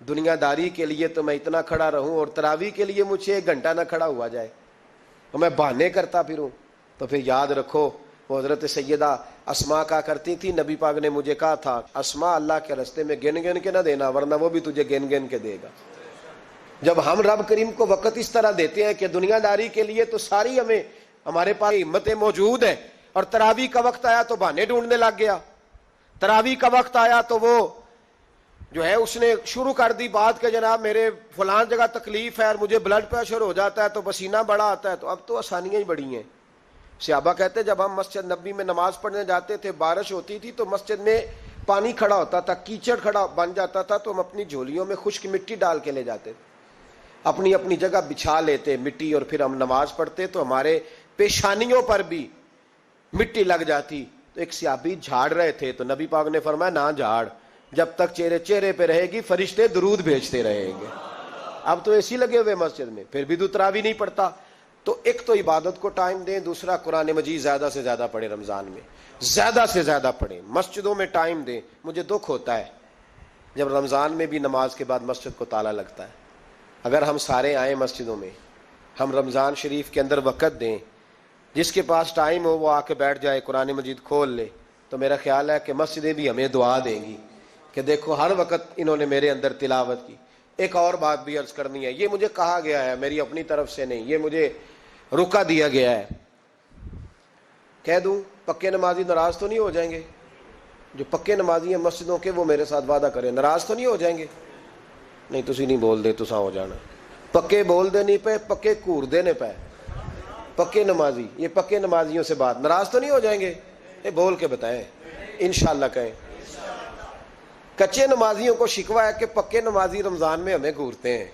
Speaker 1: دنیا داری کے لیے تو میں اتنا کھڑا رہوں, اور تراویح کے لیے مجھے 1 گھنٹہ نہ کھڑا ہوا جائے, تو میں بہانے کرتا پھروں. تو پھر یاد رکھو وہ حضرت سیدہ اسما کہا کرتی تھی نبی پاک نے مجھے کہا تھا اسما اللہ کے راستے میں گن گن کے نہ دینا ورنہ وہ بھی تجھے گن گن کے دے گا. جب ہم رب کریم کو وقت اس طرح دیتے ہیں کہ دنیا داری کے لیے تو ساری ہمارے پاس ہمتیں موجود ہیں، اور تراویح کا وقت آیا تو بہانے ڈھونڈنے لگ گیا. تراویح کا وقت آیا تو وہ جو ہے اس نے شروع کر دی بات کہ جناب میرے فلان جگہ تکلیف ہے اور مجھے بلڈ پریشر ہو جاتا ہے تو پسینہ بڑا آتا ہے. تو اب تو آسانیاں ہی بڑی ہیں. صحابہ کہتے جب ہم مسجد نبوی میں نماز پڑھنے جاتے تھے بارش ہوتی تھی تو مسجد میں پانی کھڑا ہوتا تھا، کیچڑ کھڑا بن جاتا تھا تو ہم اپنی جھولیوں میں خشک مٹی ڈال کے لے جاتے تھے، اپنی اپنی جگہ بچھا لیتے مٹی، اور پھر ہم نماز پڑھتے تو ہمارے پیشانیوں پر بھی مٹی لگ جاتی. تو ایک صحابی جھاڑ رہے تھے تو نبی پاک نے فرمایا نہ جھاڑ، جب تک چہرے پہ رہے گی فرشتے درود بھیجتے رہیں گے. اب تو ایسی لگے ہوئے مسجد میں پھر بھی تو تراویح نہیں پڑھتا. تو ایک تو عبادت کو ٹائم دیں، دوسرا قرآن مجید زیادہ سے زیادہ پڑھیں، رمضان میں زیادہ سے زیادہ پڑھیں، مسجدوں میں ٹائم دیں. مجھے دکھ ہوتا ہے جب رمضان میں بھی نماز کے بعد مسجد کو تالا لگتا ہے. اگر ہم سارے آئیں مسجدوں میں، ہم رمضان شریف کے اندر وقت دیں، جس کے پاس ٹائم ہو وہ آ کے بیٹھ جائے قرآن مجید کھول لے، تو میرا خیال ہے کہ مسجدیں بھی ہمیں دعا دیں گی کہ دیکھو ہر وقت انہوں نے میرے اندر تلاوت کی. ایک اور بات بھی عرض کرنی ہے، یہ مجھے کہا گیا ہے، میری اپنی طرف سے نہیں، یہ مجھے رکا دیا گیا ہے. کہہ دوں پکے نمازی ناراض تو نہیں ہو جائیں گے؟ جو پکے نمازی ہیں مسجدوں کے وہ میرے ساتھ وعدہ کریں ناراض تو نہیں ہو جائیں گے؟ نہیں تسی نہیں بول دے تساں ہو جانا. پکے بول دے نہیں پے، پکے گھور دینے پے. پکے نمازی، یہ پکے نمازیوں سے بات، ناراض تو نہیں ہو جائیں گے؟ یہ بول کے بتائیں، انشاءاللہ کہیں. کچے نمازیوں کو شکوہ ہے کہ پکے نمازی رمضان میں ہمیں گھورتے ہیں،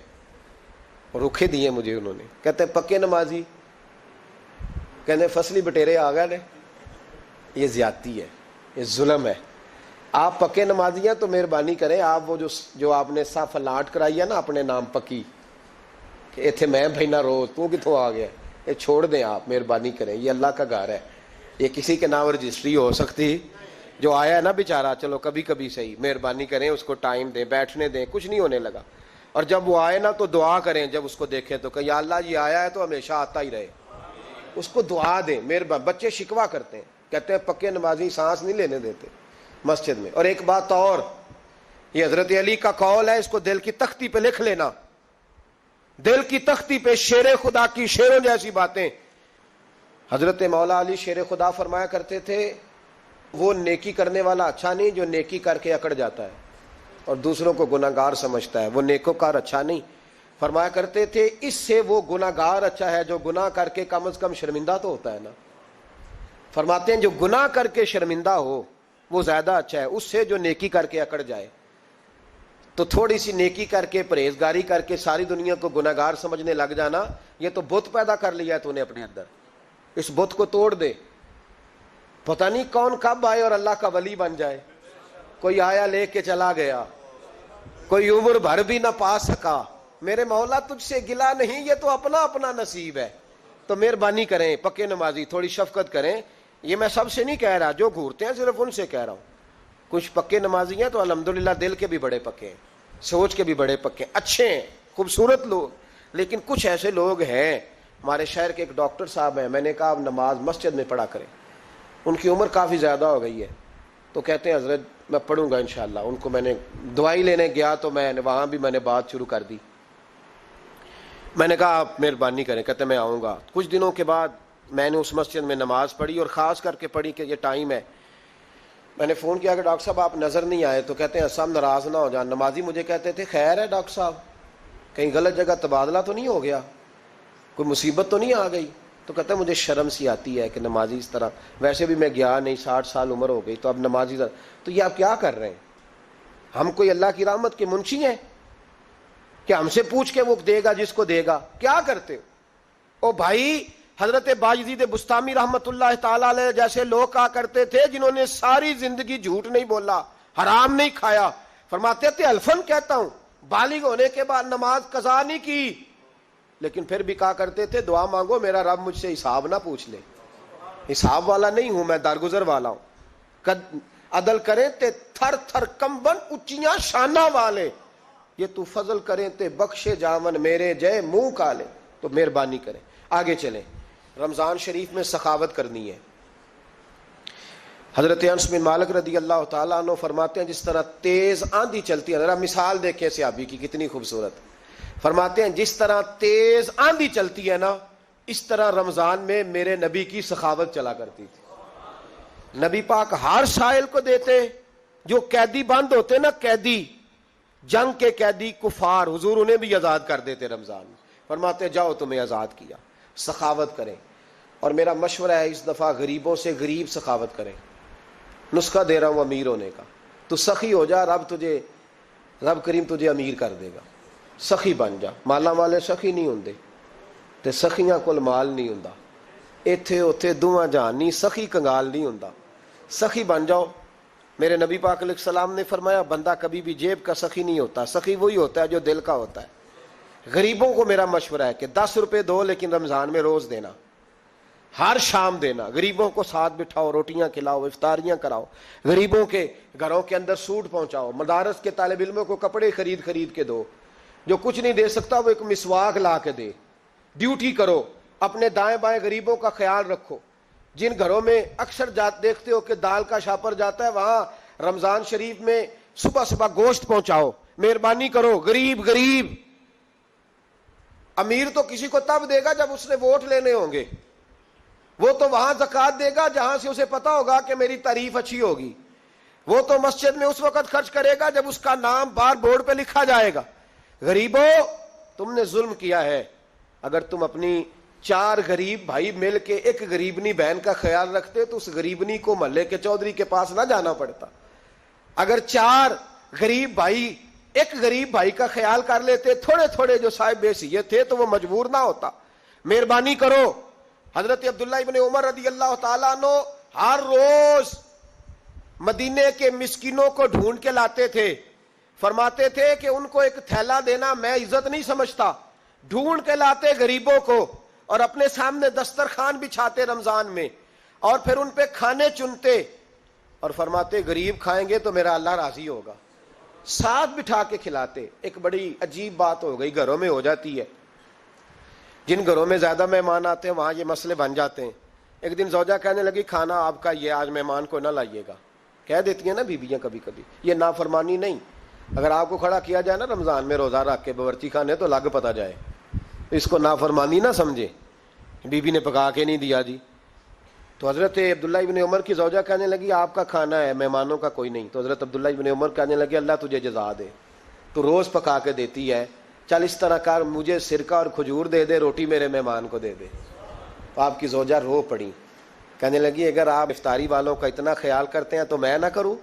Speaker 1: اور رکھے دیے مجھے انہوں نے. کہتے ہیں پکے نمازی، کہتے فصلی بٹیرے آ گئے. یہ زیادتی ہے، یہ ظلم ہے. آپ پکے نمازی ہیں تو مہربانی کریں، آپ وہ جو آپ نے صاف لاٹ کرائی ہے نا اپنے نام پکی کہ ایتھے میں بھینا روز تو کتوں آ گیا، یہ چھوڑ دیں آپ، مہربانی کریں. یہ اللہ کا گھر ہے، یہ کسی کے نام رجسٹری ہو سکتی. جو آیا ہے نا بیچارہ، چلو کبھی کبھی صحیح، مہربانی کریں اس کو ٹائم دیں، بیٹھنے دیں، کچھ نہیں ہونے لگا. اور جب وہ آئے نا تو دعا کریں، جب اس کو دیکھیں تو کہ یا اللہ یہ آیا ہے تو ہمیشہ آتا ہی رہے، اس کو دعا دیں. مہربانی. بچے شکوہ کرتے ہیں، کہتے ہیں پکے نمازی سانس نہیں لینے دیتے مسجد میں. اور ایک بات اور، یہ حضرت علی کا قول ہے، اس کو دل کی تختی پہ لکھ لینا، دل کی تختی پہ شیر خدا کی شیروں جیسی باتیں. حضرت مولا علی شیر خدا فرمایا کرتے تھے وہ نیکی کرنے والا اچھا نہیں جو نیکی کر کے اکڑ جاتا ہے اور دوسروں کو گناہگار سمجھتا ہے، وہ نیکوکار اچھا نہیں. فرمایا کرتے تھے اس سے وہ گناہگار اچھا ہے جو گناہ کر کے کم از کم شرمندہ تو ہوتا ہے نا. فرماتے ہیں جو گناہ کر کے شرمندہ ہو وہ زیادہ اچھا ہے اس سے جو نیکی کر کے اکڑ جائے. تو تھوڑی سی نیکی کر کے پرہیزگاری کر کے ساری دنیا کو گناہگار سمجھنے لگ جانا، یہ تو بت پیدا کر لیا ہے تو نے اپنے اندر. اس بت کو توڑ دے. پتہ نہیں کون کب آئے اور اللہ کا ولی بن جائے. کوئی آیا لے کے چلا گیا، کوئی عمر بھر بھی نہ پا سکا. میرے مولا تجھ سے گلا نہیں، یہ تو اپنا اپنا نصیب ہے. تو مہربانی کریں پکے نمازی، تھوڑی شفقت کریں. یہ میں سب سے نہیں کہہ رہا، جو گھورتے ہیں صرف ان سے کہہ رہا ہوں. کچھ پکے نمازی ہیں تو الحمدللہ دل کے بھی بڑے پکے ہیں، سوچ کے بھی بڑے پکے ہیں، اچھے ہیں، خوبصورت لوگ. لیکن کچھ ایسے لوگ ہیں، ہمارے شہر کے ایک ڈاکٹر صاحب ہیں، میں نے کہا نماز مسجد میں پڑھا کریں. ان کی عمر کافی زیادہ ہو گئی ہے تو کہتے ہیں حضرت میں پڑھوں گا انشاءاللہ. ان کو میں نے دوائی لینے گیا تو میں نے وہاں بھی میں نے بات شروع کر دی. میں نے کہا آپ مہربانی کریں، کہتے میں آؤں گا. کچھ دنوں کے بعد میں نے اس مسجد میں نماز پڑھی اور خاص کر کے پڑھی کہ یہ ٹائم ہے. میں نے فون کیا کہ ڈاکٹر صاحب آپ نظر نہیں آئے. تو کہتے ہیں سب ناراض نہ ہو جان. نمازی مجھے کہتے تھے خیر ہے ڈاکٹر صاحب کہیں غلط جگہ تبادلہ تو نہیں ہو گیا، کوئی مصیبت تو نہیں آ گئی. تو کہتا ہے مجھے شرم سی آتی ہے کہ نمازی اس طرح، ویسے بھی میں گیا نہیں، 60 سال عمر ہو گئی، تو اب نمازی تو یہ آپ کیا کر رہے ہیں؟ ہم کوئی اللہ کی رحمت کے منشی ہیں کہ ہم سے پوچھ کے وہ دے گا جس کو دے گا؟ کیا کرتے ہو؟ او بھائی حضرت باجدید بستامی رحمت اللہ تعالی علیہ جیسے لوگ کہا کرتے تھے جنہوں نے ساری زندگی جھوٹ نہیں بولا، حرام نہیں کھایا. فرماتے تھے الفن کہتا ہوں، بالغ ہونے کے بعد نماز قضا نہیں کی، لیکن پھر بھی کہا کرتے تھے دعا مانگو میرا رب مجھ سے حساب نہ پوچھ لے. حساب والا نہیں ہوں میں، درگزر والا ہوں. عدل کریں تے تھر تھر کمبن اچیاں شانہ والے، یہ تو فضل کریں تے بخشے جاون میرے جے منہ کالے. تو مہربانی کریں. آگے چلیں. رمضان شریف میں سخاوت کرنی ہے. حضرت انس بن مالک رضی اللہ تعالیٰ عنہ فرماتے ہیں جس طرح تیز آندھی چلتی ہے، ذرا مثال دیکھیں صحابی کی کتنی خوبصورت، فرماتے ہیں جس طرح تیز آندھی چلتی ہے نا، اس طرح رمضان میں میرے نبی کی سخاوت چلا کرتی تھی۔ نبی پاک ہر سائل کو دیتے، جو قیدی بند ہوتے نا، قیدی جنگ کے قیدی کفار، حضور انہیں بھی آزاد کر دیتے رمضان میں، فرماتے جاؤ تمہیں آزاد کیا، سخاوت کریں۔ اور میرا مشورہ ہے اس دفعہ غریبوں سے غریب سخاوت کریں، نسخہ دے رہا ہوں امیر ہونے کا، تو سخی ہو جا، رب کریم تجھے امیر کر دے گا، سخی بن جا۔ مالا والے سخی نہیں ہوندے تے سخیاں کول مال نہیں ہوندا، ایتھے اوتھے دوواں جہان نہیں، سخی کنگال نہیں ہوندا، سخی بن جاؤ۔ میرے نبی پاک علیہ السلام نے فرمایا بندہ کبھی بھی جیب کا سخی نہیں ہوتا، سخی وہی ہوتا ہے جو دل کا ہوتا ہے۔ غریبوں کو میرا مشورہ ہے کہ 10 روپے دو، لیکن رمضان میں روز دینا، ہر شام دینا، غریبوں کو ساتھ بٹھاؤ، روٹیاں کھلاؤ، افطاریاں کراؤ، غریبوں کے گھروں کے اندر سوٹ پہنچاؤ، مدارس کے طالب علموں کو کپڑے خرید کے دو، جو کچھ نہیں دے سکتا وہ ایک مسواک لا کے دے، ڈیوٹی کرو، اپنے دائیں بائیں غریبوں کا خیال رکھو۔ جن گھروں میں اکثر دیکھتے ہو کہ دال کا شاپر جاتا ہے، وہاں رمضان شریف میں صبح گوشت پہنچاؤ، مہربانی کرو۔ غریب امیر تو کسی کو تب دے گا جب اس نے ووٹ لینے ہوں گے، وہ تو وہاں زکوٰۃ دے گا جہاں سے اسے پتا ہوگا کہ میری تعریف اچھی ہوگی، وہ تو مسجد میں اس وقت خرچ کرے گا جب اس کا نام بار بورڈ پہ لکھا جائے گا۔ غریبوں، تم نے ظلم کیا ہے، اگر تم اپنی 4 غریب بھائی مل کے ایک غریبنی بہن کا خیال رکھتے تو اس غریبنی کو محلے کے چودھری کے پاس نہ جانا پڑتا۔ اگر 4 غریب بھائی ایک غریب بھائی کا خیال کر لیتے، تھوڑے جو صاحب حیثیت تھے، تو وہ مجبور نہ ہوتا۔ مہربانی کرو۔ حضرت عبداللہ ابن عمر رضی اللہ تعالیٰ عنہ ہر روز مدینے کے مسکینوں کو ڈھونڈ کے لاتے تھے، فرماتے تھے کہ ان کو ایک تھیلا دینا میں عزت نہیں سمجھتا، ڈھونڈ کے لاتے غریبوں کو اور اپنے سامنے دسترخوان بچھاتے رمضان میں، اور پھر ان پہ کھانے چنتے اور فرماتے غریب کھائیں گے تو میرا اللہ راضی ہوگا، ساتھ بٹھا کے کھلاتے۔ ایک بڑی عجیب بات ہو گئی، گھروں میں ہو جاتی ہے، جن گھروں میں زیادہ مہمان آتے ہیں وہاں یہ مسئلے بن جاتے ہیں۔ ایک دن زوجہ کہنے لگی کھانا آپ کا یہ آج مہمان کو نہ لائیے گا، کہہ دیتی ہیں نا بیویاں کبھی کبھی، یہ نافرمانی نہیں۔ اگر آپ کو کھڑا کیا جائے نا رمضان میں روزہ رکھ کے باورچی خانے تو لگ پتا جائے، اس کو نافرمانی نہ سمجھے، بیوی نے پکا کے نہیں دیا جی۔ تو حضرت عبداللہ ابن عمر کی زوجہ کہنے لگی آپ کا کھانا ہے، مہمانوں کا کوئی نہیں۔ تو حضرت عبداللہ ابن عمر کہنے لگے اللہ تجھے جزا دے، تو روز پکا کے دیتی ہے، چل اس طرح کر، مجھے سرکہ اور کھجور دے دے، روٹی میرے مہمان کو دے دے۔ تو آپ کی زوجہ رو پڑی، کہنے لگی اگر آپ افطاری والوں کا اتنا خیال کرتے ہیں تو میں نہ کروں،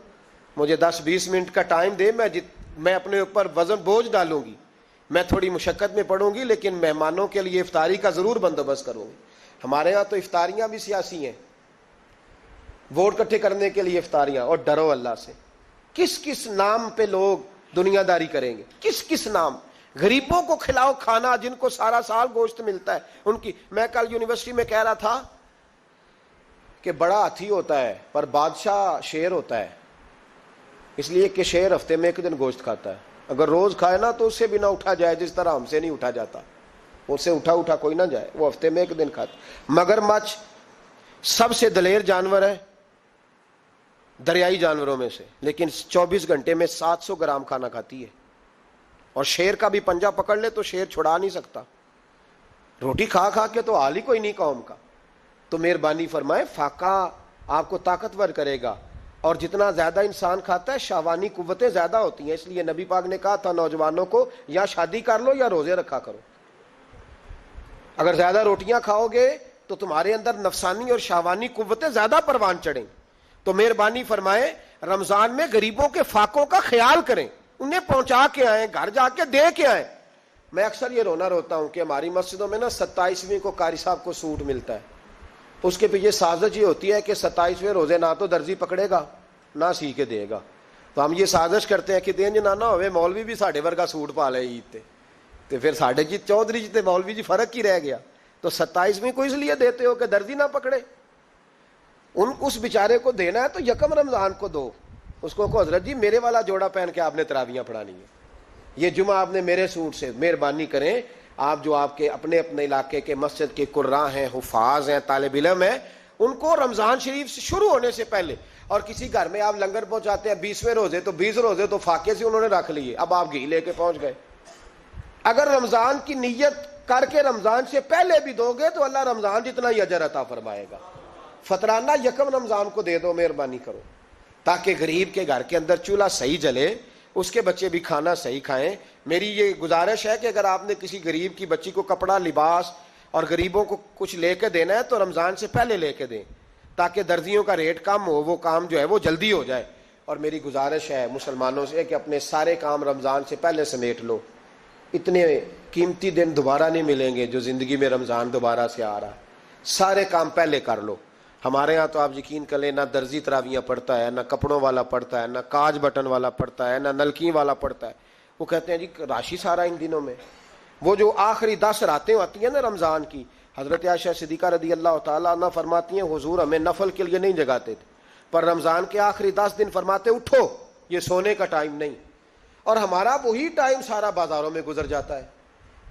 Speaker 1: مجھے 10-20 منٹ کا ٹائم دے، میں اپنے اوپر وزن بوجھ ڈالوں گی، میں تھوڑی مشقت میں پڑوں گی، لیکن مہمانوں کے لیے افطاری کا ضرور بندوبست کروں گی۔ ہمارے ہاں تو افطاریاں بھی سیاسی ہیں، ووٹ اکٹھے کرنے کے لیے افطاریاں، اور ڈرو اللہ سے۔ کس نام پہ لوگ دنیا داری کریں گے، کس نام؟ غریبوں کو کھلاؤ کھانا جن کو سارا سال گوشت ملتا ہے ان کی۔ میں کل یونیورسٹی میں کہہ رہا تھا کہ بڑا ہاتھی ہوتا ہے پر بادشاہ شیر ہوتا ہے، اس لیے کہ شیر ہفتے میں 1 دن گوشت کھاتا ہے، اگر روز کھائے نا تو اس سے بھی نہ اٹھا جائے، جس طرح ہم سے نہیں اٹھا جاتا، اس سے اٹھا کوئی نہ جائے، وہ ہفتے میں 1 دن کھاتا۔ مگرمچھ سب سے دلیر جانور ہے دریائی جانوروں میں سے، لیکن 24 گھنٹے میں 700 گرام کھانا کھاتی ہے، اور شیر کا بھی پنجہ پکڑ لے تو شیر چھڑا نہیں سکتا، روٹی کھا کے تو حال ہی کوئی نہیں قوم کا۔ تو مہربانی فرمائے، فاقہ آپ کو طاقتور کرے گا، اور جتنا زیادہ انسان کھاتا ہے شہوانی قوتیں زیادہ ہوتی ہیں، اس لیے نبی پاک نے کہا تھا نوجوانوں کو یا شادی کر لو یا روزے رکھا کرو۔ اگر زیادہ روٹیاں کھاؤ گے تو تمہارے اندر نفسانی اور شہوانی قوتیں زیادہ پروان چڑھیں۔ تو مہربانی فرمائے رمضان میں غریبوں کے فاقوں کا خیال کریں، انہیں پہنچا کے آئیں، گھر جا کے دے کے آئیں۔ میں اکثر یہ روتا ہوں کہ ہماری مسجدوں میں نا 27ویں کو قاری صاحب کو سوٹ ملتا ہے، اس کے پیچھے سازش یہ ہوتی ہے کہ 27ویں روزے نہ تو درزی پکڑے گا نہ سی کے دے گا، تو ہم یہ سازش کرتے ہیں کہ دین جنا نہ ہوئے مولوی بھی ساڑھے ورگا سوٹ پا لے عید تے پھر ساڑھے جی چودھری جی تے مولوی جی فرق ہی رہ گیا۔ تو 27ویں کو اس لیے دیتے ہو کہ درزی نہ پکڑے، اس بیچارے کو دینا ہے تو 1 رمضان کو دو، اس کو حضرت جی میرے والا جوڑا پہن کے آپ نے تراویاں پڑھانی ہے، یہ جمعہ آپ نے میرے سوٹ سے۔ مہربانی کریں آپ جو آپ کے اپنے علاقے کے مسجد کے قراء ہیں، حفاظ ہیں، طالب علم ہیں، ان کو رمضان شریف سے شروع ہونے سے پہلے اور کسی گھر میں آپ لنگر پہنچاتے ہیں 20ویں روزے تو 20 روزے تو فاقے سے انہوں نے رکھ لیے، اب آپ گھی لے کے پہنچ گئے۔ اگر رمضان کی نیت کر کے رمضان سے پہلے بھی دو گے تو اللہ رمضان جتنا ہی اجر عطا فرمائے گا۔ فطرانہ یکم رمضان کو دے دو، مہربانی کرو، تاکہ غریب کے گھر کے اندر چولہا صحیح جلے، اس کے بچے بھی کھانا صحیح کھائیں۔ میری یہ گزارش ہے کہ اگر آپ نے کسی غریب کی بچی کو کپڑا، لباس اور غریبوں کو کچھ لے کے دینا ہے تو رمضان سے پہلے لے کے دیں، تاکہ درزیوں کا ریٹ کم ہو، وہ کام جو ہے وہ جلدی ہو جائے۔ اور میری گزارش ہے مسلمانوں سے کہ اپنے سارے کام رمضان سے پہلے سمیٹ لو، اتنے قیمتی دن دوبارہ نہیں ملیں گے جو زندگی میں رمضان دوبارہ سے آ رہا ہے، سارے کام پہلے کر لو۔ ہمارے ہاں تو آپ یقین کر لیں، نہ درزی تراویاں پڑھتا ہے، نہ کپڑوں والا پڑھتا ہے، نہ کاج بٹن والا پڑھتا ہے، نہ نلکی والا پڑھتا ہے۔ وہ کہتے ہیں جی راشی سارا ان دنوں میں، وہ جو آخری 10 راتیں ہوتی ہیں نا رمضان کی، حضرت عائشہ صدیقہ رضی اللہ تعالیٰ عنہ فرماتی ہیں حضور ہمیں نفل کے لیے نہیں جگاتے تھے، پر رمضان کے آخری 10 دن فرماتے اٹھو، یہ سونے کا ٹائم نہیں۔ اور ہمارا وہی ٹائم سارا بازاروں میں گزر جاتا ہے،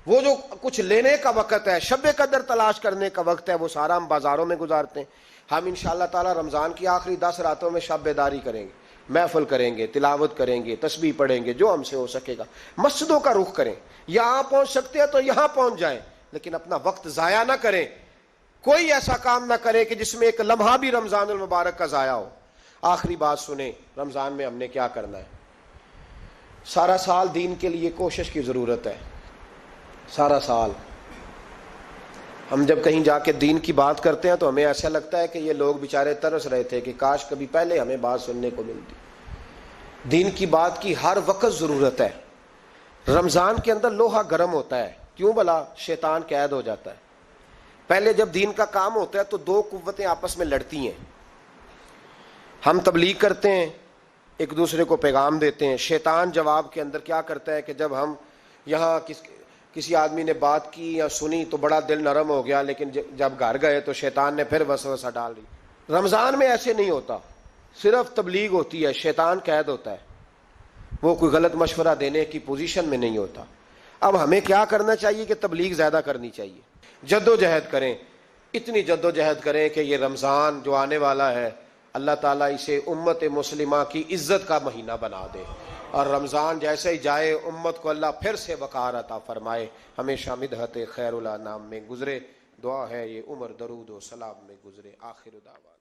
Speaker 1: وہ جو کچھ لینے کا وقت ہے، شب قدر تلاش کرنے کا وقت ہے، وہ سارا ہم بازاروں میں گزارتے ہیں۔ ہم انشاءاللہ تعالی رمضان کی آخری 10 راتوں میں شب بیداری کریں گے، محفل کریں گے، تلاوت کریں گے، تسبیح پڑھیں گے، جو ہم سے ہو سکے گا۔ مسجدوں کا رخ کریں، یہاں پہنچ سکتے ہیں تو یہاں پہنچ جائیں، لیکن اپنا وقت ضائع نہ کریں۔ کوئی ایسا کام نہ کرے کہ جس میں ایک لمحہ بھی رمضان المبارک کا ضائع ہو۔ آخری بات سنیں، رمضان میں ہم نے کیا کرنا ہے؟ سارا سال دین کے لیے کوشش کی ضرورت ہے، سارا سال۔ ہم جب کہیں جا کے دین کی بات کرتے ہیں تو ہمیں ایسا لگتا ہے کہ یہ لوگ بیچارے ترس رہے تھے کہ کاش کبھی پہلے ہمیں بات سننے کو ملتی۔ دین کی بات کی ہر وقت ضرورت ہے۔ رمضان کے اندر لوہا گرم ہوتا ہے، کیوں بھلا؟ شیطان قید ہو جاتا ہے۔ پہلے جب دین کا کام ہوتا ہے تو دو قوتیں آپس میں لڑتی ہیں، ہم تبلیغ کرتے ہیں، ایک دوسرے کو پیغام دیتے ہیں، شیطان جواب کے اندر کیا کرتا ہے کہ جب ہم یہاں کسی آدمی نے بات کی یا سنی تو بڑا دل نرم ہو گیا، لیکن جب گھر گئے تو شیطان نے پھر وسوسہ ڈال دی۔ رمضان میں ایسے نہیں ہوتا، صرف تبلیغ ہوتی ہے، شیطان قید ہوتا ہے، وہ کوئی غلط مشورہ دینے کی پوزیشن میں نہیں ہوتا۔ اب ہمیں کیا کرنا چاہیے کہ تبلیغ زیادہ کرنی چاہیے، جد و جہد کریں، اتنی جد و جہد کریں کہ یہ رمضان جو آنے والا ہے اللہ تعالیٰ اسے امت مسلمہ کی عزت کا مہینہ بنا دے، اور رمضان جیسے ہی جائے امت کو اللہ پھر سے وقار عطا فرمائے، ہمیشہ مدحت خیر الانام میں گزرے۔ دعا ہے یہ عمر درود و سلام میں گزرے۔ آخر دعوانا